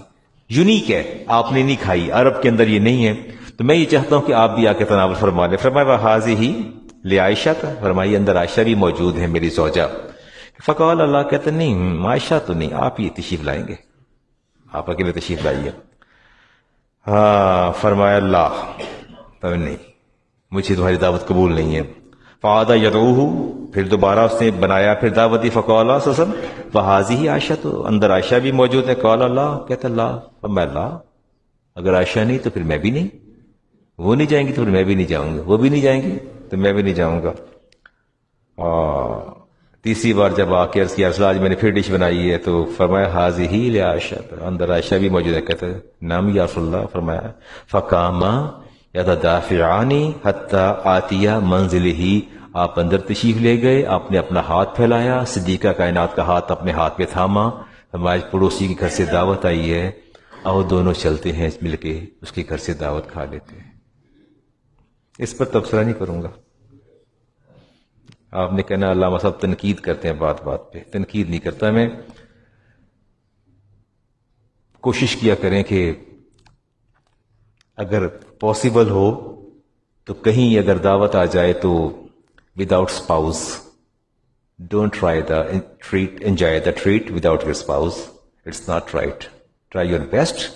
یونیک ہے، آپ نے نہیں کھائی، عرب کے اندر یہ نہیں ہے، تو میں یہ چاہتا ہوں کہ آپ بھی آ کے تناول فرما لیں۔ فرمایا حاضی ہی لے عائشہ کا، فرمائی اندر عائشہ بھی موجود ہے میری زوجہ۔ فقال اللہ کہتے نہیں عائشہ تو نہیں، آپ ہی تشریف لائیں گے، آپ اکیلے تشریف لائیے۔ ہاں فرمایا اللہ تو نہیں، مجھے تمہاری دعوت قبول نہیں ہے۔ فعاد یدعوہ، پھر دوبارہ اس نے بنایا، پھر دعوت دی، فقال اللہ صلی اللہ علیہ وسلم فحاظی عائشہ، تو اندر عائشہ بھی موجود ہے۔ قال اللہ، کہتا اللہ، فرمایا اللہ اگر عائشہ نہیں تو پھر میں بھی نہیں، وہ نہیں جائیں گی تو پھر میں بھی نہیں جاؤں گا، وہ بھی نہیں جائیں گی تو میں بھی نہیں جاؤں گا۔ تیسری بار جب آ کے عرض کیا رسول اللہ آج میں نے پھر ڈش بنائی ہے، تو فرمایا حاضی لے عائشہ، اندر عائشہ بھی موجود ہے۔ کہتے ہیں نام یا رسول اللہ، فرمایا فقاما یتدافعان حتی آتیا منزلہ، آپ اندر تشریف لے گئے، آپ نے اپنا ہاتھ پھیلایا، صدیقہ کائنات کا ہاتھ اپنے ہاتھ پہ تھاما، ہمارے پڑوسی کے گھر سے دعوت آئی ہے، اور دونوں چلتے ہیں مل کے اس کے گھر سے دعوت کھا لیتے ہیں۔ اس پر تبصرہ نہیں کروں گا، آپ نے کہنا علامہ صاحب تنقید کرتے ہیں بات بات پہ، تنقید نہیں کرتا میں۔ کوشش کیا کریں کہ اگر پاسبل ہو تو کہیں اگر دعوت آ جائے تو without spouse, don't try the treat, enjoy the treat without your spouse, it's not right. Try your best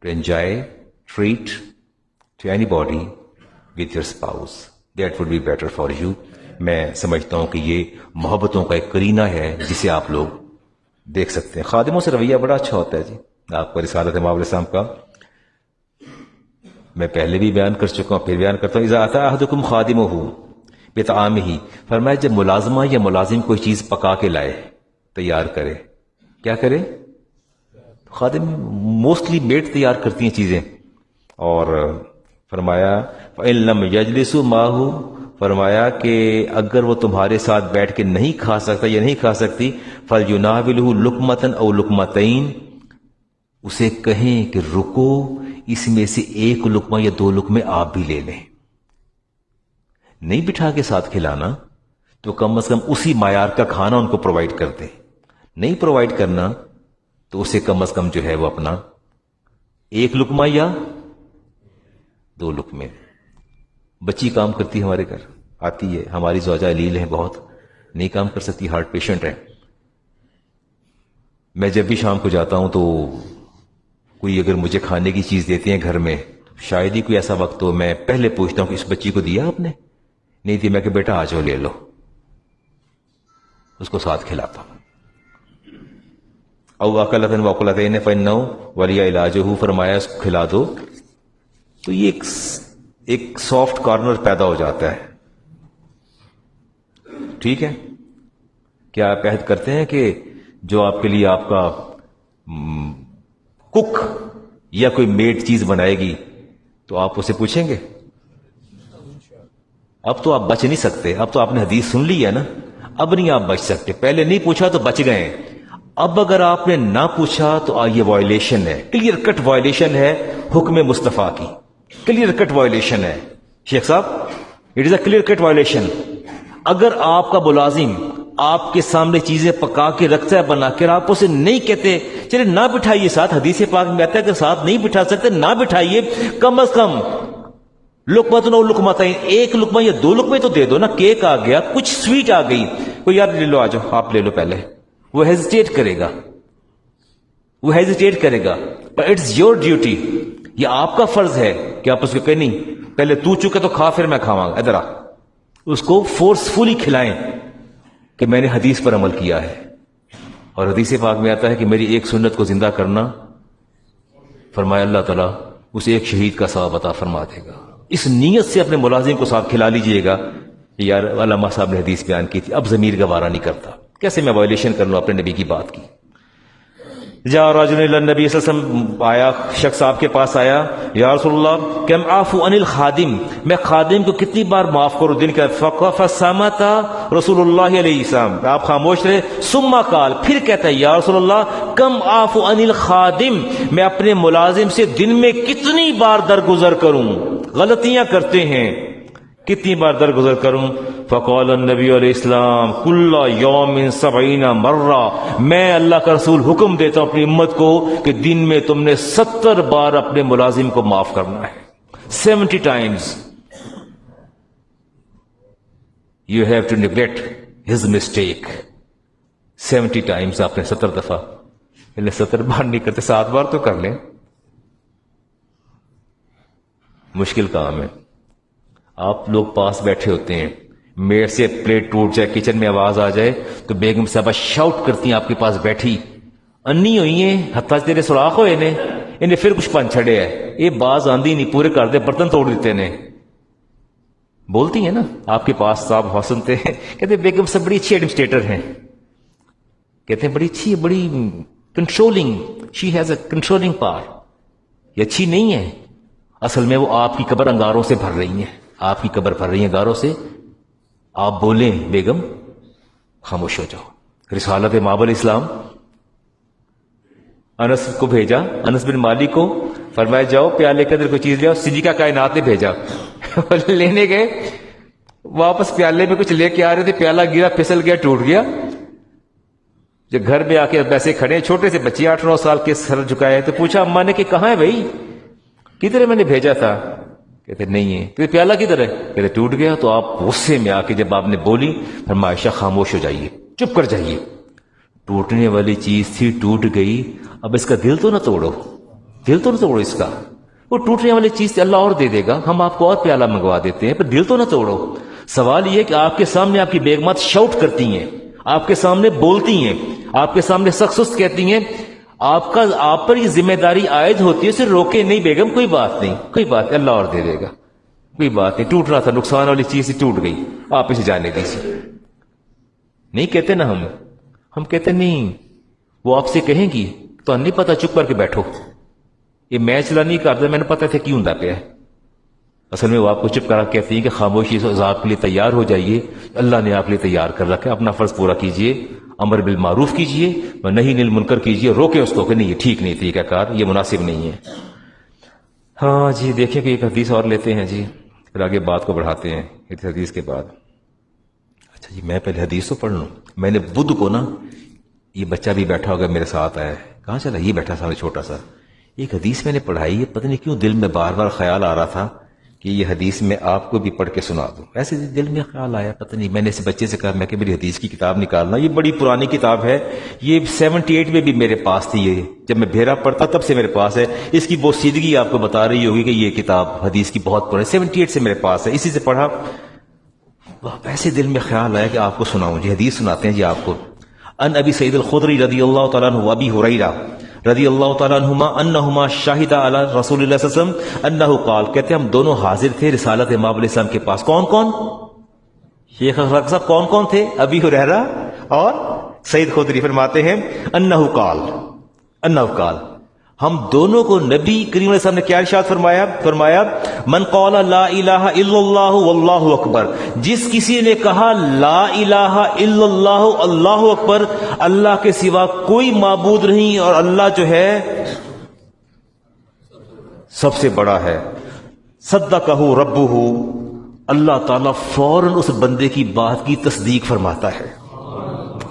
to enjoy treat to anybody with your spouse, that would be better for you. میں سمجھتا ہوں کہ یہ محبتوں کا ایک کرینہ ہے جسے آپ لوگ دیکھ سکتے ہیں۔ خادموں سے رویہ بڑا اچھا ہوتا ہے جی، آپ کو رسالت امام علیہ السلام کا میں پہلے بھی بیان کر چکا ہوں، پھر بیان کرتا ہوں۔ اذا اتی احدکم خادمہ، بطعامہ، فرمایا جب ملازمہ یا ملازم کوئی چیز پکا کے لائے، تیار کرے، کیا کرے؟ خادم موسٹلی میڈ تیار کرتی ہیں چیزیں، اور فرمایا فَإِن لَّمْ يَجْلِسُوا مَعَهُ، فرمایا کہ اگر وہ تمہارے ساتھ بیٹھ کے نہیں کھا سکتا یا نہیں کھا سکتی، فَلْيُنَاوِلْهُ لُقْمَةً أَوْ لُقْمَتَيْنِ، اسے کہیں کہ رکو، اس میں سے ایک لقمہ یا دو لقمے آپ بھی لے لیں۔ نہیں بٹھا کے ساتھ کھلانا تو کم از کم اسی معیار کا کھانا ان کو پرووائڈ کر دیں، نہیں پرووائڈ کرنا تو اسے کم از کم جو ہے وہ اپنا ایک لقمہ یا دو لقمے۔ بچی کام کرتی ہے ہمارے گھر، آتی ہے، ہماری زوجہ علیل ہیں، بہت نہیں کام کر سکتی، ہارٹ پیشنٹ ہے۔ میں جب بھی شام کو جاتا ہوں تو کوئی اگر مجھے کھانے کی چیز دیتے ہیں گھر میں، شاید ہی کوئی ایسا وقت ہو میں پہلے پوچھتا ہوں کہ اس بچی کو دیا آپ نے؟ نہیں دی، میں کہ بیٹا آ جاؤ لے لو، اس کو ساتھ کھلاتا ہوں۔ او اکلتن وقلتین فانہ ولی علاجہ، فرمایا اس کو کھلا دو تو یہ ایک سافٹ کارنر پیدا ہو جاتا ہے۔ ٹھیک ہے، کیا آپ عہد کرتے ہیں کہ جو آپ کے لیے آپ کا کک یا کوئی میڈ چیز بنائے گی تو آپ اسے پوچھیں گے؟ اب تو آپ بچ نہیں سکتے، اب تو آپ نے حدیث سن لی ہے نا، اب نہیں آپ بچ سکتے۔ پہلے نہیں پوچھا تو بچ گئے، اب اگر آپ نے نہ پوچھا تو یہ وائلیشن ہے، کلیئر کٹ وائلیشن ہے حکم مصطفیٰ کی، کلیئر کٹ وائلیشن ہے شیخ صاحب، it is a clear cut violation. اگر آپ کا ملازم آپ کے سامنے چیزیں پکا کے رکھتا ہے بنا کے، آپ اسے نہیں کہتے چلے نہ بٹھائیے ساتھ، حدیث پاک میں آتا ہے کہ ساتھ نہیں بٹھا سکتے نہ بٹھائیے، کم از کم لقمۃ او لقمتین، ایک لقمہ یا دو لقمے تو دے دو نا۔ کیک آ گیا، کچھ سویٹ آ گئی، کوئی یار لے لو، آ جاؤ آپ لے لو، پہلے وہ ہیزیٹیٹ کرے گا، وہ ہیزیٹیٹ کرے گا، پر اٹس یور ڈیوٹی، یہ آپ کا فرض ہے کہ آپ اس کو کہ نہیں پہلے تو چکے تو کھا پھر میں کھاواں گا، ادھر آ، اس کو فورسفلی کھلائیں کہ میں نے حدیث پر عمل کیا ہے۔ اور حدیث پاک میں آتا ہے کہ میری ایک سنت کو زندہ کرنا، فرمایا اللہ تعالیٰ اس ایک شہید کا ثواب عطا فرما دے گا۔ اس نیت سے اپنے ملازم کو ساتھ کھلا لیجئے گا۔ یار علامہ صاحب نے حدیث بیان کی تھی، اب ضمیر گوارا نہیں کرتا، کیسے میں وائلیشن کر لوں اپنے نبی کی بات کی۔ جاء رجل الی النبی صلی اللہ علیہ وسلم، آیا شخص آپ کے پاس آیا، یا رسول اللہ کم اعفو عن الخادم، میں خادم کو کتنی بار معاف کروں دن کا؟ فصمت رسول اللہ علیہ السلام، آپ خاموش رہے، ثم قال، پھر کہتا ہے یا رسول اللہ کم اعفو عن الخادم، میں اپنے ملازم سے دن میں کتنی بار درگزر کروں، غلطیاں کرتے ہیں کتنی بار درگزر کروں؟ فقال النبی علیہ السلام کل یوم 70 مرہ، میں اللہ کا رسول حکم دیتا ہوں اپنی امت کو کہ دن میں تم نے 70 بار اپنے ملازم کو معاف کرنا ہے، 70 times you have to neglect his mistake، 70 times آپ نے 70 دفعہ، پہلے 70 بار نہیں کرتے، 7 بار تو کر لیں، مشکل کام ہے۔ آپ لوگ پاس بیٹھے ہوتے ہیں، میڈ سے پلیٹ ٹوٹ جائے، کچن میں آواز آ جائے تو بیگم صاحبہ شاؤٹ کرتی ہیں آپ کے پاس بیٹھی، انی ہوئی ہیں ہتھا تیرے سوراخ ہوئے نے، انہیں پھر کچھ پن چھڑے ہے، یہ باز آندھی نہیں پورے کر دے، برتن توڑ دیتے نے، بولتی ہیں نا آپ کے پاس صاحب حسن تھے، کہتے بیگم صاحب بڑی اچھی ایڈمنسٹریٹر ہیں، کہتے ہیں بڑی اچھی، بڑی controlling, she has a controlling power, یہ اچھی نہیں ہے، اصل میں وہ آپ کی قبر انگاروں سے بھر رہی ہیں، آپ کی قبر بھر رہی ہیں انگاروں سے، آپ بولیں بیگم خاموش ہو جاؤ۔ رسالت ماب الاسلام، انس کو بھیجا، انس بن مالک کو، فرمایا جاؤ پیالے کے اندر کوئی چیز لے آؤ، سجیکہ کائنات نے بھیجا، لینے گئے، واپس پیالے میں کچھ لے کے آ رہے تھے، پیالہ گرا، پھسل گیا، ٹوٹ گیا، جب گھر میں آ کے ویسے کھڑے، چھوٹے سے بچے 8-9 سال کے، سر جھکائے، تو پوچھا اماں نے کہ کہاں ہے بھائی، کدھر ہے، میں نے بھیجا تھا، کہتے نہیں ہے، کہ پیالہ کدھر ہے، کہتے ٹوٹ گیا، تو آپ غصے میں آ کے جب آپ نے بولی، فرمایا عائشہ خاموش ہو جائیے، چپ کر جائیے، ٹوٹنے والی چیز تھی، ٹوٹ گئی، اب اس کا دل تو نہ توڑو، دل تو نہ توڑو اس کا، وہ ٹوٹنے والی چیز تھی، اللہ اور دے دے گا، ہم آپ کو اور پیالہ منگوا دیتے ہیں، پر دل تو نہ توڑو۔ سوال یہ کہ آپ کے سامنے آپ کی بیگمات شاؤٹ کرتی ہیں، آپ کے سامنے بولتی ہیں، آپ کے سامنے سخت سست کہتی ہیں، آپ پر یہ ذمہ داری عائد ہوتی ہے، اسے روکے نہیں بیگم، کوئی بات نہیں، کوئی بات، اللہ اور دے دے گا، کوئی بات نہیں، ٹوٹ رہا تھا، نقصان والی چیز ہی ٹوٹ گئی، آپ اسے جانے دیجیے. نہیں کہتے نا ہم کہتے نہیں، وہ آپ سے کہیں گی تو نہیں پتا، چپ کر کے بیٹھو، یہ میں چلا نہیں کرتا، میں نے پتا تھا کیوں ہوں پہ. اصل میں وہ آپ کو چپ کرا کہتی ہیں کہ خاموشی سے عذاب کے لیے تیار ہو جائیے، اللہ نے آپ کے لیے تیار کر رکھا ہے، اپنا فرض پورا کیجئے، امر بالمعروف کیجئے، نہی عن المنکر کیجئے، روکے اس کو کہ نہیں یہ ٹھیک نہیں، طریقہ کار یہ مناسب نہیں ہے. ہاں جی، دیکھیں کہ ایک حدیث اور لیتے ہیں جی، پھر آگے بات کو بڑھاتے ہیں اس حدیث کے بعد. اچھا جی، میں پہلے حدیث تو پڑھ لوں. میں نے بدھ کو نا، یہ بچہ بھی بیٹھا ہوگا میرے ساتھ آیا ہے، کہاں چلا، یہ بیٹھا تھا چھوٹا سا، ایک حدیث میں نے پڑھائی ہے، پتہ نہیں کیوں دل میں بار بار خیال آ رہا تھا کہ یہ حدیث میں آپ کو بھی پڑھ کے سنا دوں. ایسے دل میں خیال آیا، پتہ نہیں، میں نے اس بچے سے کہا میں کہ میری حدیث کی کتاب نکالنا، یہ بڑی پرانی کتاب ہے، یہ 78 میں بھی میرے پاس تھی، یہ جب میں بھیرا پڑھتا تب سے میرے پاس ہے. اس کی بوسیدگی آپ کو بتا رہی ہوگی کہ یہ کتاب حدیث کی بہت پرانی، 78 سے میرے پاس ہے، اسی سے پڑھا. ایسے دل میں خیال آیا کہ آپ کو سناؤں جی، حدیث سناتے ہیں جی آپ کو. ان ابی سعید الخدری رضی اللہ تعالیٰ عنہ و ابی ہریرہ رضی اللہ تعالیٰ عنہما انہما شاہدہ علی رسول اللہ صلی اللہ علیہ وسلم انہو قال، کہتے ہیں ہم دونوں حاضر تھے رسالت امام علیہ السلام کے پاس. کون کون؟ شیخ اخلاق صاحب کون تھے؟ ابی ہریرہ اور سعید خدری. فرماتے ہیں انہو قال ہم دونوں کو نبی کریم علیہ السلام نے کیا ارشاد فرمایا من قال لا الہ الا اللہ واللہ اکبر، جس کسی نے کہا لا الہ الا اللہ اللہ اکبر، اللہ کے سوا کوئی معبود نہیں اور اللہ جو ہے سب سے بڑا ہے، صدقہ ربہ، اللہ تعالیٰ فوراً اس بندے کی بات کی تصدیق فرماتا ہے.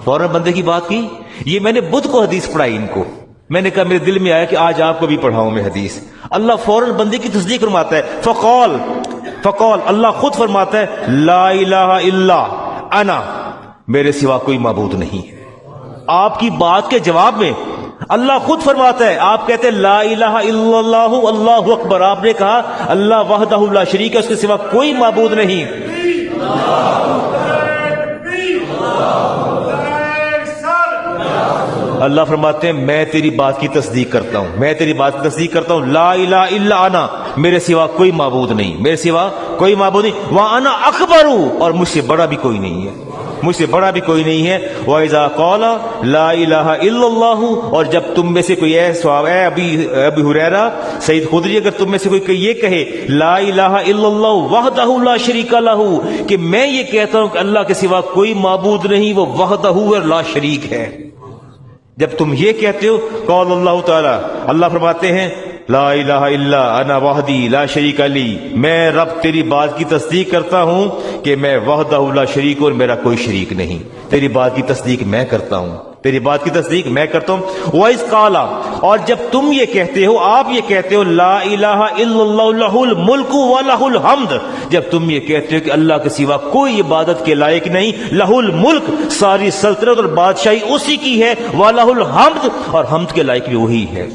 فوراً بندے کی بات کی. یہ میں نے بدھ کو حدیث پڑھائی، ان کو میں نے کہا میرے دل میں آیا کہ آج آپ کو بھی پڑھاؤں میں حدیث. اللہ فوراً بندے کی تصدیق فرماتا ہے. فقال اللہ خود فرماتا ہے لا الہ الا انا، میرے سوا کوئی معبود نہیں ہے. آپ کی بات کے جواب میں اللہ خود فرماتا ہے، آپ کہتے ہیں لا الہ الا اللہ اللہ اکبر، آپ نے کہا اللہ وحدہ لا شریک ہے، اس کے سوا کوئی معبود نہیں. اللہ فرماتے ہیں میں تیری بات کی تصدیق کرتا ہوں، لا الہ الا انا، میرے سوا کوئی معبود نہیں، وانا اکبر، اور مجھ سے بڑا بھی کوئی نہیں ہے، وَإِذَا قَالَ لَا إِلَهَ إِلَّا اللَّهُ، اور جب تم میں سے کوئی اے ابی ہریرہ سعید خدری، اگر تم میں سے کوئی یہ کہے لا الہ الا اللہ وحدہ لا شریک لہ، کہ میں یہ کہتا ہوں کہ اللہ کے سوا کوئی معبود نہیں، وہ وحدہ لا شریک ہے، جب تم یہ کہتے ہو، قال اللہ تعالی، اللہ فرماتے ہیں لا الہ الا انا وحدی لا شریک لی، میں رب تیری بات کی تصدیق کرتا ہوں کہ میں وحدہ لا شریک اور میرا کوئی شریک نہیں. تیری بات کی تصدیق میں کرتا ہوں. وَإِذْ قَالَ، اور جب تم یہ کہتے ہو، آپ یہ کہتے ہو لا الہ الا اللہ لہ الملک ولہ الحمد، جب تم یہ کہتے ہو کہ اللہ کے سوا کوئی عبادت کے لائق نہیں، لہ الملک، ساری سلطنت اور بادشاہی اسی کی ہے، ولہ الحمد، اور حمد کے لائق بھی وہی ہے.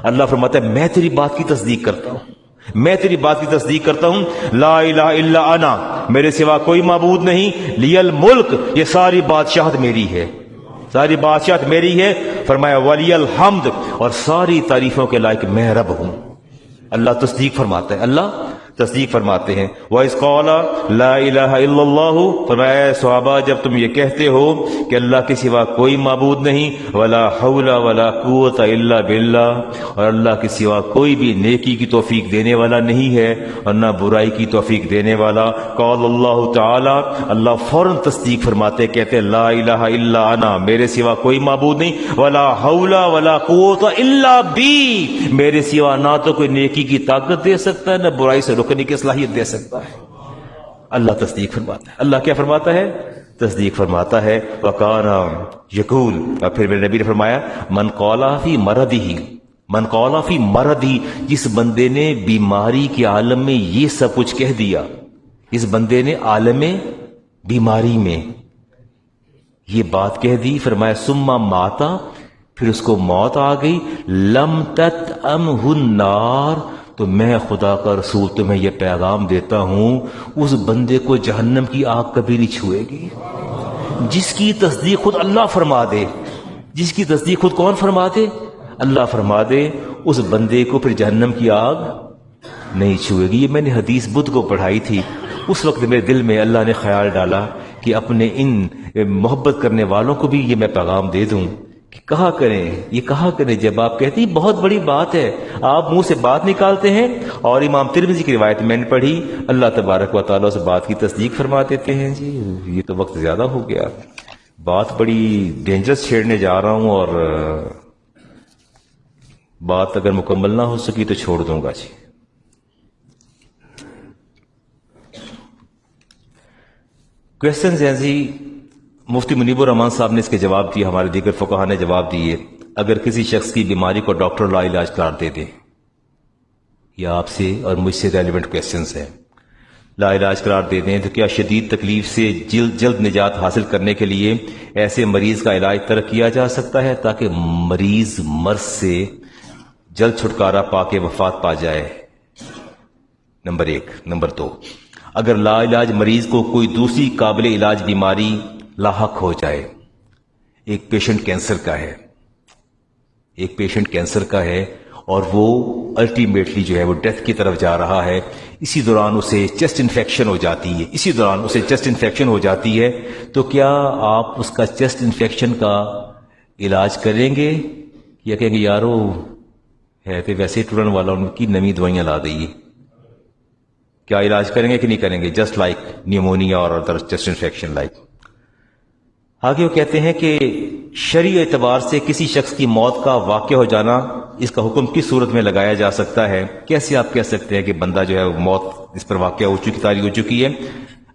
اللہ فرماتا ہے میں تیری بات کی تصدیق کرتا ہوں، لا الہ الا انا، میرے سوا کوئی معبود نہیں، لی الملک، یہ ساری بادشاہت میری ہے، فرمایا ولی الحمد، اور ساری تعریفوں کے لائق میں رب ہوں. اللہ تصدیق فرماتے ہیں. وَإِذْ قَالَ لَا إِلَهَ إِلَّا اللَّهُ، فرمایا صحابہ جب تم یہ کہتے ہو کہ اللہ کے سوا کوئی معبود نہیں، وَلَا حَوْلَ وَلَا قُوَّةَ إِلَّا بِاللَّهِ، اور اللہ کے سوا کوئی بھی نیکی کی توفیق دینے والا نہیں ہے اور نہ برائی کی توفیق دینے والا. قال اللہ تعالی، اللہ فوراً تصدیق فرماتے کہتے لا الہ الا انا، میرے سوا کوئی معبود نہیں، وَلَا حَوْلَ وَلَا قُوَّةَ إِلَّا بِي، میرے سوا نہ تو کوئی نیکی کی طاقت دے سکتا ہے نہ برائی سے رکنے کی صلاحیت دے سکتا ہے. اللہ تصدیق فرماتا ہے. اللہ کیا فرماتا ہے؟ تصدیق فرماتا ہے. وَقَانَ یقول، اور پھر میرے نبی نے فرمایا من قال فی مرضی، جس بندے نے بیماری کے عالم میں یہ سب کچھ کہہ دیا، اس بندے نے عالم بیماری میں یہ بات کہہ دی، فرمایا ثم ماتا، پھر اس کو موت آ گئی، لم تطعمہ النار، تو میں خدا کا رسول تمہیں یہ پیغام دیتا ہوں اس بندے کو جہنم کی آگ کبھی نہیں چھوئے گی. جس کی تصدیق خود اللہ فرما دے، جس کی تصدیق خود کون فرما دے؟ اللہ فرما دے، اس بندے کو پھر جہنم کی آگ نہیں چھوئے گی. یہ میں نے حدیث بدھ کو پڑھائی تھی. اس وقت میرے دل میں اللہ نے خیال ڈالا کہ اپنے ان محبت کرنے والوں کو بھی یہ میں پیغام دے دوں کہ کہا کریں جب آپ کہتے ہیں بہت بڑی بات ہے، آپ منہ سے بات نکالتے ہیں. اور امام ترمذی کی روایت میں نے پڑھی، اللہ تبارک و تعالیٰ سے بات کی تصدیق فرما دیتے ہیں. جی یہ تو وقت زیادہ ہو گیا، بات بڑی ڈینجرس چھیڑنے جا رہا ہوں، اور بات اگر مکمل نہ ہو سکی تو چھوڑ دوں گا. جی کوشچنز ہیں جی. مفتی منیب الرحمان صاحب نے اس کے جواب دیے، ہمارے دیگر فقہا نے جواب دیے. اگر کسی شخص کی بیماری کو ڈاکٹر لا علاج قرار دے دے، یا آپ سے اور مجھ سے ریلیونٹ کوشچنز ہیں، لا علاج قرار دے دیں، تو کیا شدید تکلیف سے جلد نجات حاصل کرنے کے لیے ایسے مریض کا علاج ترک کیا جا سکتا ہے تاکہ مریض مرض سے جلد چھٹکارا پا کے وفات پا جائے؟ نمبر 1. نمبر 2، اگر لا علاج مریض کو کوئی دوسری قابل علاج بیماری لاحق ہو جائے، ایک پیشنٹ کینسر کا ہے اور وہ الٹیمیٹلی جو ہے وہ ڈیتھ کی طرف جا رہا ہے، اسی دوران اسے چیسٹ انفیکشن ہو جاتی ہے، تو کیا آپ اس کا چیسٹ انفیکشن کا علاج کریں گے یا کہیں گے یارو ہے تو ویسے ٹرن والا، ان کی نئی دوائیاں لا دئیے؟ کیا علاج کریں گے کہ نہیں کریں گے؟ جسٹ لائک نیمونیا اور ادر چیسٹ انفیکشن لائک. آگے وہ کہتے ہیں کہ شرعی اعتبار سے کسی شخص کی موت کا واقع ہو جانا، اس کا حکم کس صورت میں لگایا جا سکتا ہے؟ کیسے آپ کہہ سکتے ہیں کہ بندہ جو ہے موت اس پر واقع ہو چکی، تاریخ ہو چکی ہے؟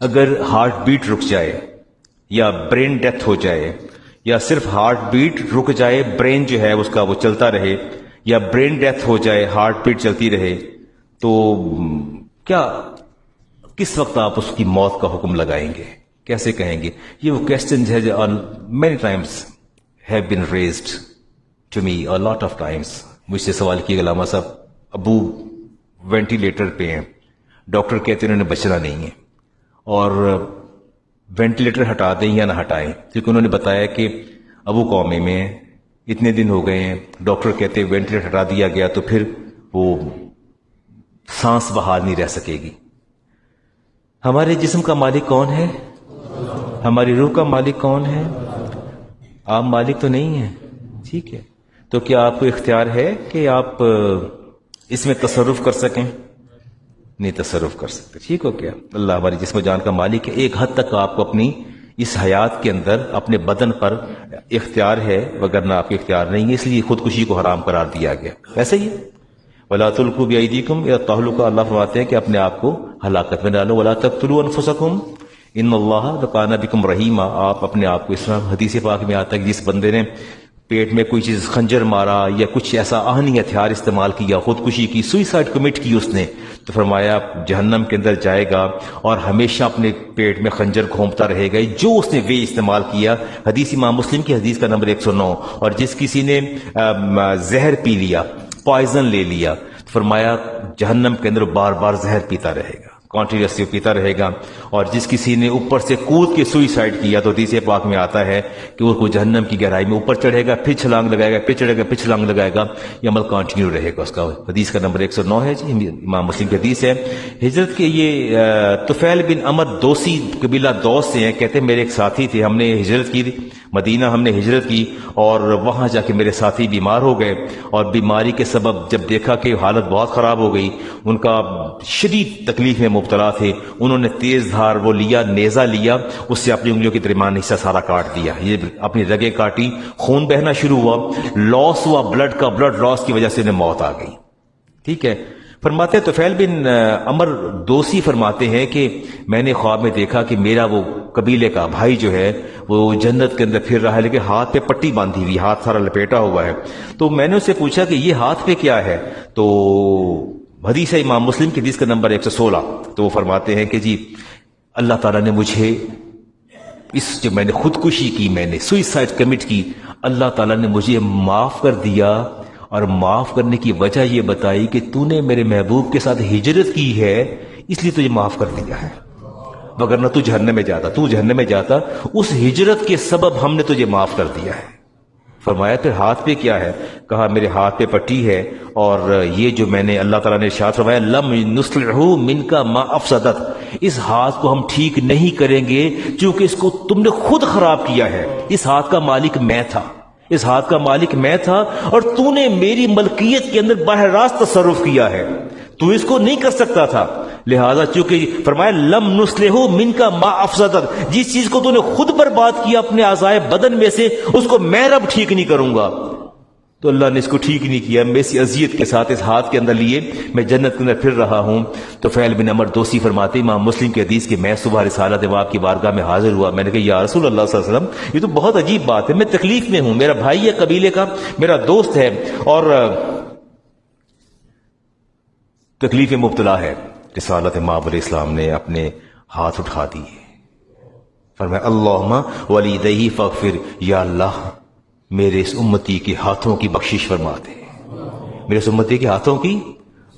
اگر ہارٹ بیٹ رک جائے یا برین ڈیتھ ہو جائے، یا صرف ہارٹ بیٹ رک جائے، برین جو ہے اس کا وہ چلتا رہے، یا برین ڈیتھ ہو جائے ہارٹ بیٹ چلتی رہے، تو کیا کس وقت آپ اس کی موت کا حکم لگائیں گے؟ کیسے کہیں گے؟ یہ وہ کوسچنز ہے جو many times have been raised to me a lot of times. مجھ سے سوال کیے علامہ صاحب ابو وینٹیلیٹر پہ ہیں، ڈاکٹر کہتے ہیں انہوں نے بچنا نہیں ہے، اور وینٹیلیٹر ہٹا دیں یا نہ ہٹائیں، کیونکہ انہوں نے بتایا کہ ابو قومی میں اتنے دن ہو گئے ہیں، ڈاکٹر کہتے ہیں وینٹیلیٹر ہٹا دیا گیا تو پھر وہ سانس بحال نہیں رہ سکے گی. ہمارے جسم کا مالک کون ہے؟ ہماری روح کا مالک کون ہے؟ آپ مالک تو نہیں ہیں. ٹھیک ہے، تو کیا آپ کو اختیار ہے کہ آپ اس میں تصرف کر سکیں؟ نہیں تصرف کر سکتے. ٹھیک ہو کیا؟ اللہ ہماری جسم و جان کا مالک ہے. ایک حد تک آپ کو اپنی اس حیات کے اندر اپنے بدن پر اختیار ہے، وگرنہ آپ کے اختیار نہیں ہے، اس لیے خودکشی کو حرام قرار دیا گیا. ایسے ہی وَلَا تُلْقُوا بِأَيْدِيكُمْ إِلَى التَّهْلُكَةِ، اللہ فرماتے ہیں کہ اپنے آپ کو ہلاکت میں ڈالو. وَلَا تَقْتُلُوا أَنفُسَكُمْ إِنَّ اللَّهَ كَانَ بِكُمْ رَحِيمًا. آپ اپنے آپ کو، اس طرح حدیث پاک میں آتا ہے کہ جس بندے نے پیٹ میں کوئی چیز خنجر مارا یا کچھ ایسا آہنی ہتھیار استعمال کیا، خودکشی کی، سوئسائڈ کمٹ کی اس نے، تو فرمایا جہنم کے اندر جائے گا اور ہمیشہ اپنے پیٹ میں خنجر گھونپتا رہے گا جو اس نے وے استعمال کیا. حدیث امام مسلم کی حدیث کا نمبر 109. اور جس کسی نے زہر پی لیا، پوائزن لے لیا، فرمایا جہنم کے اندر بار بار زہر پیتا رہے گا، کنٹینیوسلی پیتا رہے گا. اور جس کسی نے اوپر سے کود کے سوئسائڈ کیا تو حدیث پاک میں آتا ہے کہ اس کو جہنم کی گہرائی میں اوپر چڑھے گا، پھر چھلانگ لگائے گا، پھر چڑھے گا، پھر چھلانگ لگائے گا، یہ عمل کنٹینیو رہے گا اس کا. حدیث کا نمبر 109 ہے جی، امام مسلم کی حدیث ہے. ہجرت کے یہ طفیل بن عمر دوسی قبیلہ دوس سے ہیں، کہتے ہیں میرے ایک ساتھی تھے، ہم نے ہجرت کی مدینہ، ہم نے ہجرت کی اور وہاں جا کے میرے ساتھی بیمار ہو گئے، اور بیماری کے سبب جب دیکھا کہ حالت بہت خراب ہو گئی، ان کا شدید تکلیف میں مبتلا تھے، انہوں نے تیز دھار وہ لیا، نیزہ لیا، اس سے اپنی انگلیوں کی درمیان حصہ سارا کاٹ دیا، یہ اپنی رگیں کاٹی، خون بہنا شروع ہوا، لاس ہوا بلڈ کا، بلڈ لاس کی وجہ سے انہیں موت آ گئی. ٹھیک ہے. فرماتے ہیں طفیل بن عمر دوسی فرماتے ہیں کہ میں نے خواب میں دیکھا کہ میرا وہ قبیلے کا بھائی جو ہے وہ جنت کے اندر پھر رہا ہے، لیکن ہاتھ پہ پٹی باندھی ہوئی، ہاتھ سارا لپیٹا ہوا ہے. تو میں نے اس سے پوچھا کہ یہ ہاتھ پہ کیا ہے؟ تو حدیث امام مسلم کی حدیث کا نمبر 116. تو وہ فرماتے ہیں کہ جی اللہ تعالیٰ نے مجھے جو میں نے خودکشی کی، میں نے سوئسائڈ کمٹ کی، اللہ تعالیٰ نے مجھے معاف کر دیا، اور معاف کرنے کی وجہ یہ بتائی کہ تو نے میرے محبوب کے ساتھ ہجرت کی ہے، اس لیے تجھے معاف کر دیا ہے، وگرنہ تو جہنم میں جاتا، اس ہجرت کے سبب ہم نے تجھے معاف کر دیا ہے. فرمایا پھر ہاتھ پہ کیا ہے؟ کہا میرے ہاتھ پہ پٹی ہے، اور یہ جو میں نے اللہ تعالیٰ نے ارشاد فرمایا لم نصلحہ منک ما افسدت، اس ہاتھ کو ہم ٹھیک نہیں کریں گے چونکہ اس کو تم نے خود خراب کیا ہے، اس ہاتھ کا مالک میں تھا، اس ہاتھ کا مالک میں تھا، اور تو نے میری ملکیت کے اندر براہ راست تصرف کیا ہے، تو اس کو نہیں کر سکتا تھا، لہذا چونکہ فرمایا لم نصلحہ منک ما افسدت، جس چیز کو تو نے خود برباد کیا اپنے اعضائے بدن میں سے، اس کو میں رب ٹھیک نہیں کروں گا۔ تو اللہ نے اس کو ٹھیک نہیں کیا، میں اسی اذیت کے ساتھ اس ہاتھ کے اندر لیے میں جنت کے اندر پھر رہا ہوں۔ تو فیل بن عمر دوسی فرماتے امام مسلم کی حدیث کہ میں صبح رسالت باب کی بارگاہ میں حاضر ہوا، میں نے کہا یا رسول اللہ صلی اللہ علیہ وسلم یہ تو بہت عجیب بات ہے، میں تکلیف میں ہوں، میرا بھائی ہے قبیلے کا، میرا دوست ہے، اور تکلیف میں مبتلا ہے۔ رسالت ماب علیہ السلام نے اپنے ہاتھ اٹھا دیے، فرمایا اللہم ولیدیہ فاغفر، یا اللہ میرے اس امتی کے ہاتھوں کی بخشش فرما دے، میرے اس امتی کے ہاتھوں کی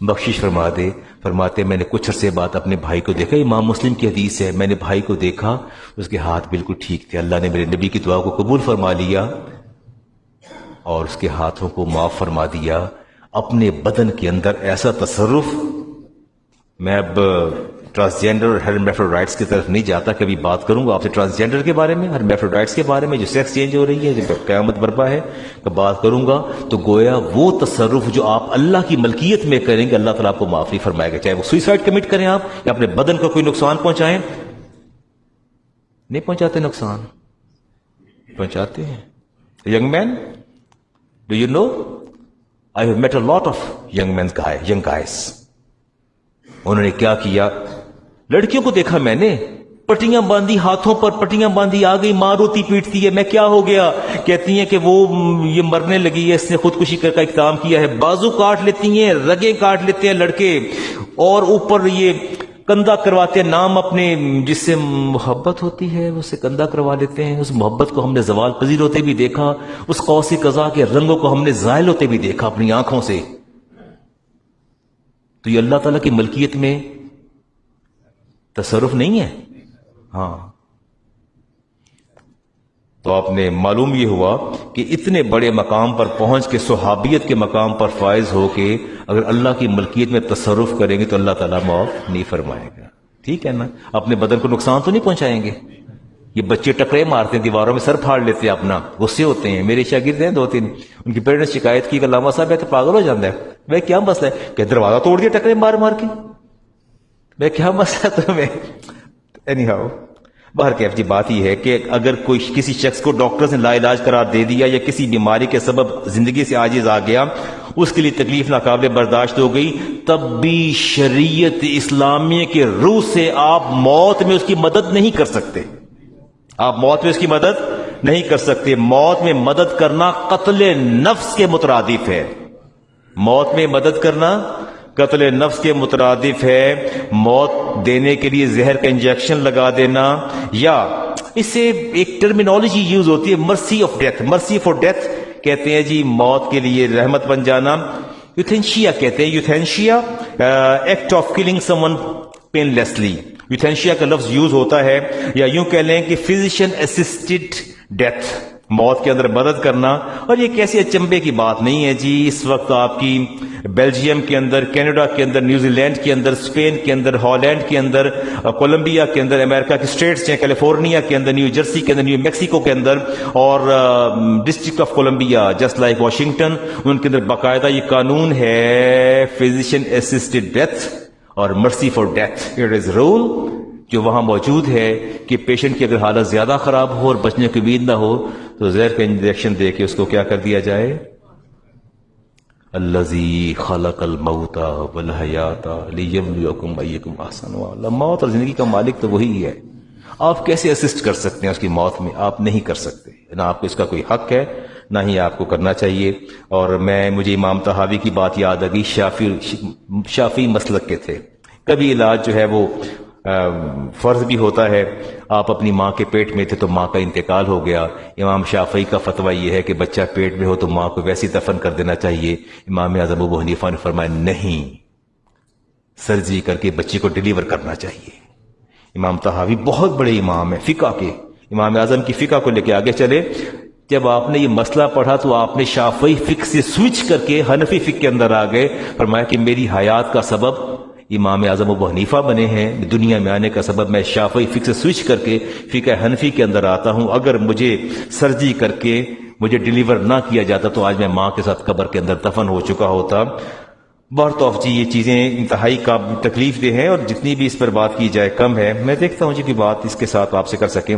بخشش فرما دے۔ فرماتے میں نے کچھ عرصے بعد اپنے بھائی کو دیکھا، امام مسلم کی حدیث ہے، میں نے بھائی کو دیکھا، اس کے ہاتھ بالکل ٹھیک تھے، اللہ نے میرے نبی کی دعا کو قبول فرما لیا اور اس کے ہاتھوں کو معاف فرما دیا۔ اپنے بدن کے اندر ایسا تصرف، میں اب ٹرانسجینڈر اور ہرمیفروڈائٹس کی طرف نہیں جاتا، کبھی بات کروں گا آپ سے ٹرانسجینڈر کے بارے میں، ہرمیفروڈائٹس کے بارے میں، جو سیکس چینج ہو رہی ہے، جو قیامت برپا ہے، کہ بات کروں گا۔ تو گویا وہ تصرف جو آپ اللہ کی ملکیت میں کریں گے اللہ تعالیٰ آپ کو معاف نہیں فرمائے گا، چاہے وہ سوئسائڈ کمٹ کریں آپ یا اپنے بدن کو کوئی نقصان پہنچائیں، نہیں پہنچاتے، نقصان پہنچاتے ہیں۔ Young man, do you know I have met a lot of young guys. انہوں نے کیا کیا؟ لڑکیوں کو دیکھا میں نے، پٹیاں باندھی ہاتھوں پر، پٹیاں باندھی، آ گئی ماں روتی پیٹتی ہے، میں کیا ہو گیا؟ کہتی ہیں کہ وہ یہ مرنے لگی ہے، اس نے خودکشی کا اقدام کیا ہے، بازو کاٹ لیتی ہیں، رگیں کاٹ لیتے ہیں لڑکے، اور اوپر یہ کندھا کرواتے ہیں، نام اپنے جس سے محبت ہوتی ہے اس سے کندھا کروا لیتے ہیں۔ اس محبت کو ہم نے زوال پذیر ہوتے بھی دیکھا، اس قوس قزح کے رنگوں کو ہم نے زائل ہوتے بھی دیکھا اپنی آنکھوں سے۔ تو یہ اللہ تعالیٰ کی ملکیت میں تصرف نہیں ہے؟ ہاں۔ تو آپ نے معلوم یہ ہوا کہ اتنے بڑے مقام پر پہنچ کے، صحابیت کے مقام پر فائز ہو کے، اگر اللہ کی ملکیت میں تصرف کریں گے تو اللہ تعالیٰ معاف نہیں فرمائے گا، ٹھیک ہے نا؟ اپنے بدن کو نقصان تو نہیں پہنچائیں گے۔ یہ بچے ٹکرے مارتے ہیں، دیواروں میں سر پھاڑ لیتے ہیں اپنا، غصے ہوتے ہیں۔ میرے شاگرد ہیں 2-3، ان کی پیرنٹس شکایت کی کہ علامہ صاحب ہے تو پاگل ہو جاتا ہے، میں کیا مسئلہ ہے؟ کہ دروازہ توڑ دیا ٹکرے مار مار کے، میں کیا مسئلہ تمہیں؟ اینی ہاؤ، باہر کیف جی بات ہی ہے کہ اگر کوئی کسی شخص کو ڈاکٹرز نے لا علاج قرار دے دیا یا کسی بیماری کے سبب زندگی سے عاجز آ گیا، اس کے لیے تکلیف ناقابل برداشت ہو گئی، تب بھی شریعت اسلامیہ کے روح سے آپ موت میں اس کی مدد نہیں کر سکتے، آپ موت میں اس کی مدد نہیں کر سکتے۔ موت میں مدد کرنا قتل نفس کے مترادف ہے، موت میں مدد کرنا قتل نفس کے مترادف ہے۔ موت دینے کے لیے زہر کا انجیکشن لگا دینا، یا اس سے ایک ٹرمینالوجی یوز ہوتی ہے مرسی آف ڈیتھ، مرسی فار ڈیتھ کہتے ہیں جی، موت کے لیے رحمت بن جانا۔ یوتھینشیا کہتے ہیں، euthanasia act of killing someone painlessly, euthanasia کا لفظ یوز ہوتا ہے، یا یوں کہہ لیں کہ فزیشین اسسٹڈ ڈیتھ، موت کے اندر مدد کرنا۔ اور یہ کیسی اچنبے کی بات نہیں ہے جی، اس وقت آپ کی بیلجیم کے اندر، کینیڈا کے اندر، نیوزی لینڈ کے اندر، اسپین کے اندر، ہالینڈ کے اندر، کولمبیا کے اندر، امریکہ کے اسٹیٹس ہیں، کیلیفورنیا کے اندر، نیو جرسی کے اندر، نیو میکسیکو کے اندر، اور district of Columbia just like Washington, ان کے اندر باقاعدہ یہ قانون ہے فزیشین اسسٹڈ ڈیتھ اور mercy for death, it is rule جو وہاں موجود ہے کہ پیشنٹ کی اگر حالت زیادہ خراب ہو اور بچنے کی امید نہ ہو تو زہر کا انجیکشن دے کے اس کو کیا کر دیا جائے۔ الذی خلق الموت والحیات لیبلوکم ایکم احسن عملا، موت اور زندگی کا مالک تو وہی ہے، آپ کیسے اسسٹ کر سکتے ہیں اس کی موت میں؟ آپ نہیں کر سکتے، نہ آپ کو اس کا کوئی حق ہے، نہ ہی آپ کو کرنا چاہیے۔ اور مجھے امام طحاوی کی بات یاد آ گئی، شافعی مسلک کے تھے، کبھی علاج جو ہے وہ فرض بھی ہوتا ہے، آپ اپنی ماں کے پیٹ میں تھے تو ماں کا انتقال ہو گیا، امام شافعی کا فتویٰ یہ ہے کہ بچہ پیٹ میں ہو تو ماں کو ویسے دفن کر دینا چاہیے۔ امام اعظم ابو حنیفہ نے فرمایا نہیں، سرجری کر کے بچے کو ڈیلیور کرنا چاہیے۔ امام طحاوی بہت بڑے امام ہیں فقہ کے، امام اعظم کی فقہ کو لے کے آگے چلے، جب آپ نے یہ مسئلہ پڑھا تو آپ نے شافعی فقہ سے سوئچ کر کے حنفی فقہ کے اندر آ گئے. فرمایا کہ میری حیات کا سبب امام اعظم ابو حنیفہ بنے ہیں، دنیا میں آنے کا سبب میں شافعی فقہ سے سوئچ کر کے فقہ حنفی کے اندر آتا ہوں. اگر مجھے سرجری کر کے مجھے ڈیلیور نہ کیا جاتا تو آج میں ماں کے ساتھ قبر کے اندر دفن ہو چکا ہوتا. بہت جی یہ چیزیں انتہائی کا تکلیف دہ ہیں اور جتنی بھی اس پر بات کی جائے کم ہے. میں دیکھتا ہوں جی کہ بات اس کے ساتھ آپ سے کر سکیں.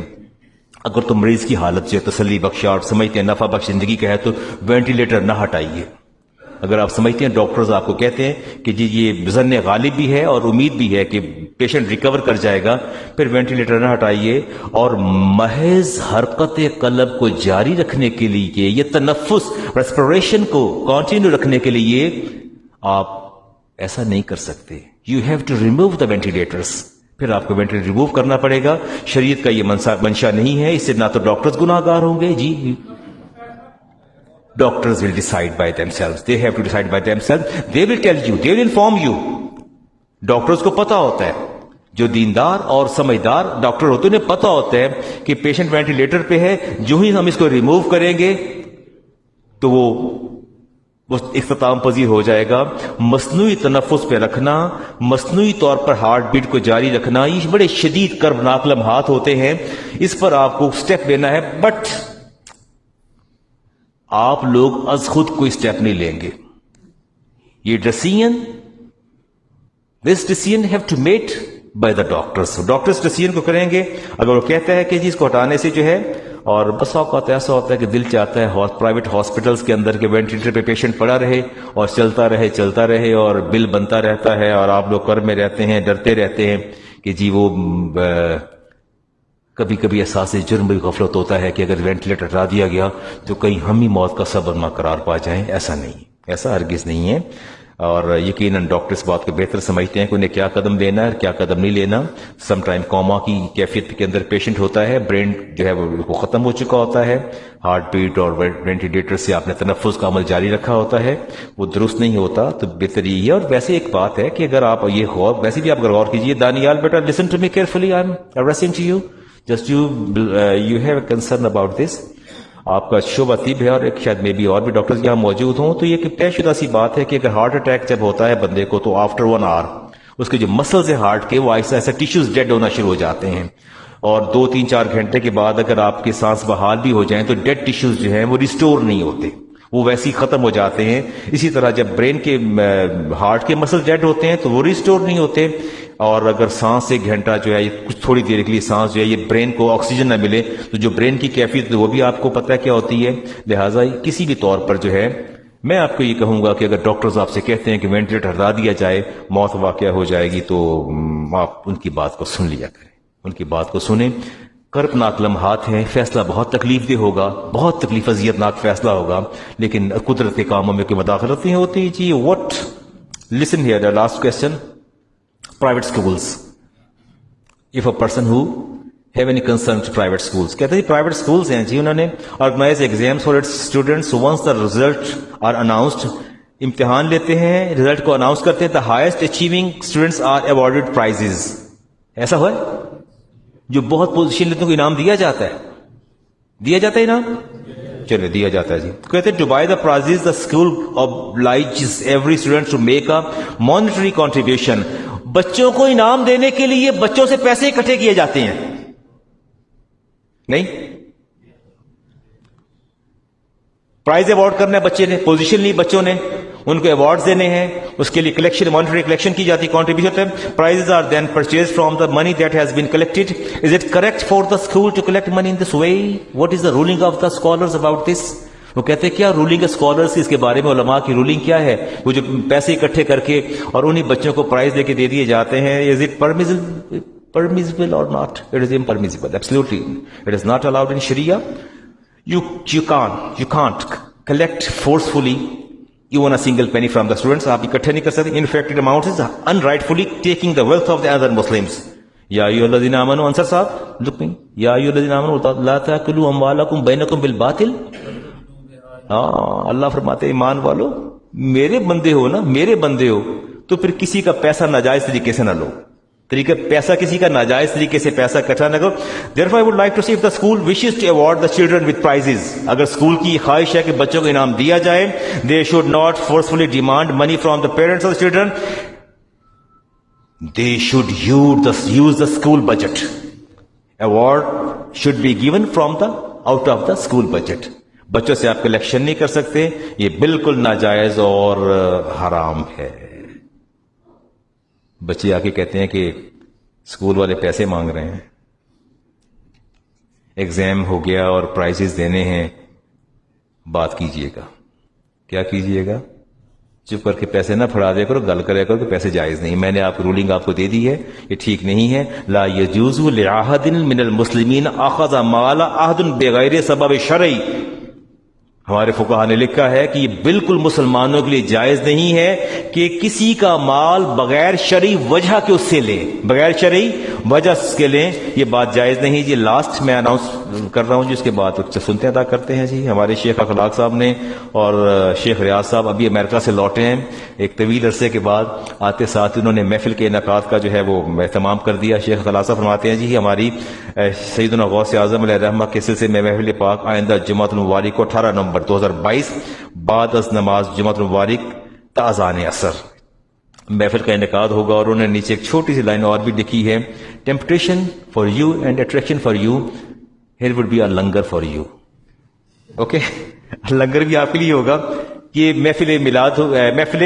اگر تو مریض کی حالت جو ہے تسلی بخش اور سمجھتے ہیں نفع بخش زندگی کا ہے تو وینٹیلیٹر نہ ہٹائیے. اگر آپ سمجھتے ہیں ڈاکٹرز آپ کو کہتے ہیں کہ جی یہ ظن غالب بھی ہے اور امید بھی ہے کہ پیشنٹ ریکور کر جائے گا، پھر وینٹیلیٹر نہ ہٹائیے. اور محض حرکت قلب کو جاری رکھنے کے لیے، یہ تنفس ریسپریشن کو کنٹینیو رکھنے کے لیے آپ ایسا نہیں کر سکتے. You have to remove the ventilators. پھر آپ کو وینٹیلیٹر ریموو کرنا پڑے گا. شریعت کا یہ منشا نہیں ہے. اس سے نہ تو ڈاکٹرز گناہ گار ہوں گے. جی doctors will decide by themselves. They have to decide by themselves. They will tell you, they will inform you. Doctors کو پتا ہوتا ہے، جو دیندار اور سمجھدار ڈاکٹر ہوتے ہیں انہیں پتا ہوتا ہے کہ پیشنٹ وینٹیلیٹر پہ ہے، جو ہی ہم اس کو ریموو کریں گے تو وہ اختتام پذیر ہو جائے گا. مصنوعی تنفس پہ رکھنا، مصنوعی طور پر ہارٹ بیٹ کو جاری رکھنا، یہ بڑے شدید کربناک لمحات ہوتے ہیں. اس پر آپ کو سٹیپ لینا ہے، بٹ آپ لوگ از خود کوئی سٹیپ نہیں لیں گے. یہ this decision have to made by the doctors. Doctors decision کو کریں گے. اگر وہ کہتا ہے کہ جی اس کو ہٹانے سے جو ہے، اور بس اوقات ایسا ہوتا ہے کہ دل چاہتا ہے پرائیویٹ ہاسپٹلس کے اندر کہ وینٹیلیٹر پہ پیشنٹ پڑا رہے اور چلتا رہے اور بل بنتا رہتا ہے، اور آپ لوگ کر میں رہتے ہیں، ڈرتے رہتے ہیں کہ جی وہ کبھی کبھی احساس جرم بھی غفلت ہوتا ہے کہ اگر وینٹیلیٹر ہٹا دیا گیا تو کہیں ہم ہی موت کا سبب نہ قرار پا جائیں. ایسا نہیں، ایسا ہرگز نہیں ہے. اور یقیناً ڈاکٹر اس بات کو بہتر سمجھتے ہیں کہ انہیں کیا قدم لینا ہے، کیا قدم نہیں لینا. سم ٹائم کوما کی کیفیت کے اندر پیشنٹ ہوتا ہے، برین جو ہے وہ ختم ہو چکا ہوتا ہے، ہارٹ بیٹ اور وینٹیلیٹر سے آپ نے تنفس کا عمل جاری رکھا ہوتا ہے، وہ درست نہیں ہوتا. تو بہتر یہی ہے. اور ویسے ایک بات ہے کہ اگر آپ یہ ویسے بھی آپ غور کیجیے. دانیال بیٹا listen to me carefully, I am addressing to you. Just you have a concern about this. آپ کا شعبہ طب ہے اور ایک شاید میں بھی اور بھی ڈاکٹرز یہاں موجود ہوں. تو یہ طے شدہ سی بات ہے کہ اگر ہارٹ اٹیک جب ہوتا ہے بندے کو تو آفٹر 1 آور اس کے جو مسلز ہیں ہارٹ کے وہ ایسا ایسا ٹیشوز ڈیڈ ہونا شروع ہو جاتے ہیں. اور 2-3-4 گھنٹے کے بعد اگر آپ کے سانس بحال بھی ہو جائیں تو ڈیڈ ٹیشوز جو ہیں وہ ریسٹور نہیں ہوتے، وہ ویسے ہی ختم ہو جاتے ہیں. اسی طرح جب برین کے ہارٹ کے مسل ڈیڈ ہوتے ہیں تو وہ ریسٹور نہیں ہوتے. اور اگر سانس 1 گھنٹہ جو ہے کچھ تھوڑی دیر کے لیے سانس جو ہے یہ برین کو آکسیجن نہ ملے تو جو برین کی کیفیت وہ بھی آپ کو پتہ ہے کیا ہوتی ہے. لہٰذا کسی بھی طور پر جو ہے میں آپ کو یہ کہوں گا کہ اگر ڈاکٹرز آپ سے کہتے ہیں کہ وینٹیلیٹر ہٹا دیا جائے، موت واقع ہو جائے گی، تو آپ ان کی بات کو سن لیا کریں، ان کی بات کو سنیں. کربناک لمحات ہیں، فیصلہ بہت تکلیف دہ ہوگا، بہت تکلیف اذیت ناک فیصلہ ہوگا، لیکن قدرت کے کاموں میں کوئی مداخلت نہیں ہوتی. جی what listen here the last question. Private schools. If a person who have any concern to private schools, کہتے ہیں private schools ہیں جی، انہوں نے organize exams for its students. Once the results are announced, امتحان لیتے ہیں، رزلٹ کو announce کرتے ہیں. The highest achieving students are awarded prizes. ایسا ہوا ہے؟ جو بہت پوزیشن لیتے ہیں کو انعام دیا جاتا ہے انعام؟ چلے دیا جاتا ہے جی. کہتے ہیں to buy the prizes the school obliges every student to make a monetary contribution. بچوں کو انعام دینے کے لیے بچوں سے پیسے اکٹھے کیے جاتے ہیں. نہیں، پرائز ایوارڈ کرنا ہے بچے نے، پوزیشن لی بچوں نے، ان کو ایوارڈ دینے ہیں، اس کے لیے کلیکشن، مانیٹری کلیکشن کی جاتی، contribution. Prizes are then purchase from the money that has been collected. Is it correct for the school to collect money in this way? What is the ruling of the scholars about this? وہ کہتے ہیں کیا rolling ہے scholars کی اس کے بارے میں، علماء کی رولنگ کیا ہے؟ وہ جو پیسے اکٹھے کر کے اور انہی بچوں کو پرائز دے کے دے دیے جاتے ہیں. Is it permissible or not? It is impermissible. Absolutely, it is not allowed in Sharia. You can't collect forcefully even a single penny from the students. آپ اکٹھے نہیں کر سکتے. In fact, it amounts is unrightfully taking the wealth of the other Muslims. یا ایھا الذین آمنوا، انصر صاحب look me. یا ایھا الذین آمنوا لا تاکلوا اموالکم بینکم بالباطل. اللہ فرماتے ایمان والو، میرے بندے ہو نا، میرے بندے ہو تو پھر کسی کا پیسہ ناجائز طریقے سے نہ لو. طریقہ پیسہ کسی کا ناجائز طریقے سے پیسہ اکٹھا نہ کرو. Therefore I would like to see if the school wishes to award the children with prizes. اگر اسکول کی خواہش ہے کہ بچوں کو انعام دیا جائے, they should not forcefully demand money from the parents of the children. They should use the school budget. Award should be given from the out of the school budget. بچوں سے آپ کلیکشن نہیں کر سکتے, یہ بالکل ناجائز اور حرام ہے. بچے آ کے کہتے ہیں کہ اسکول والے پیسے مانگ رہے ہیں, ایگزام ہو گیا اور پرائزز دینے ہیں, بات کیجئے گا. کیا کیجئے گا؟ چپ کر کے پیسے نہ پھڑا دیا کرو, گل کرے کرو کہ پیسے جائز نہیں. میں نے آپ کو رولنگ آپ کو دے دی ہے, یہ ٹھیک نہیں ہے. لا یجوز لعاہد من المسلمین اخذ مال عہد بغیر سبب شرعی. ہمارے فقہاء نے لکھا ہے کہ یہ بالکل مسلمانوں کے لیے جائز نہیں ہے کہ کسی کا مال بغیر شرعی وجہ کے اس سے لیں, بغیر شرعی وجہ کے لیں. یہ بات جائز نہیں. جی لاسٹ میں اناؤنس کر رہا ہوں جی, اس کے بعد سنتے ادا کرتے ہیں جی. ہمارے شیخ اخلاق صاحب نے اور شیخ ریاض صاحب ابھی امریکہ سے لوٹے ہیں ایک طویل عرصے کے بعد. آتے ساتھ انہوں نے محفل کے انعقاد کا جو ہے وہ اہتمام کر دیا. شیخ اخلاق صاحب فرماتے ہیں جی ہماری سیدنا غوث اعظم علیہ رحمہ کے سلسلے میں محفل پاک آئندہ جمعۃ المبارک کو 18 نومبر 2022 بعد از نماز جمعۃ المبارک تاذان عصر محفل کا انعقاد ہوگا. اور انہوں نے نیچے ایک چھوٹی سی لائن اور بھی لکھی ہے, temptation for you and attraction for you, here would be a linger for you. Okay, لنگر بھی آپ کے لیے ہوگا. یہ محفل میلاد محفل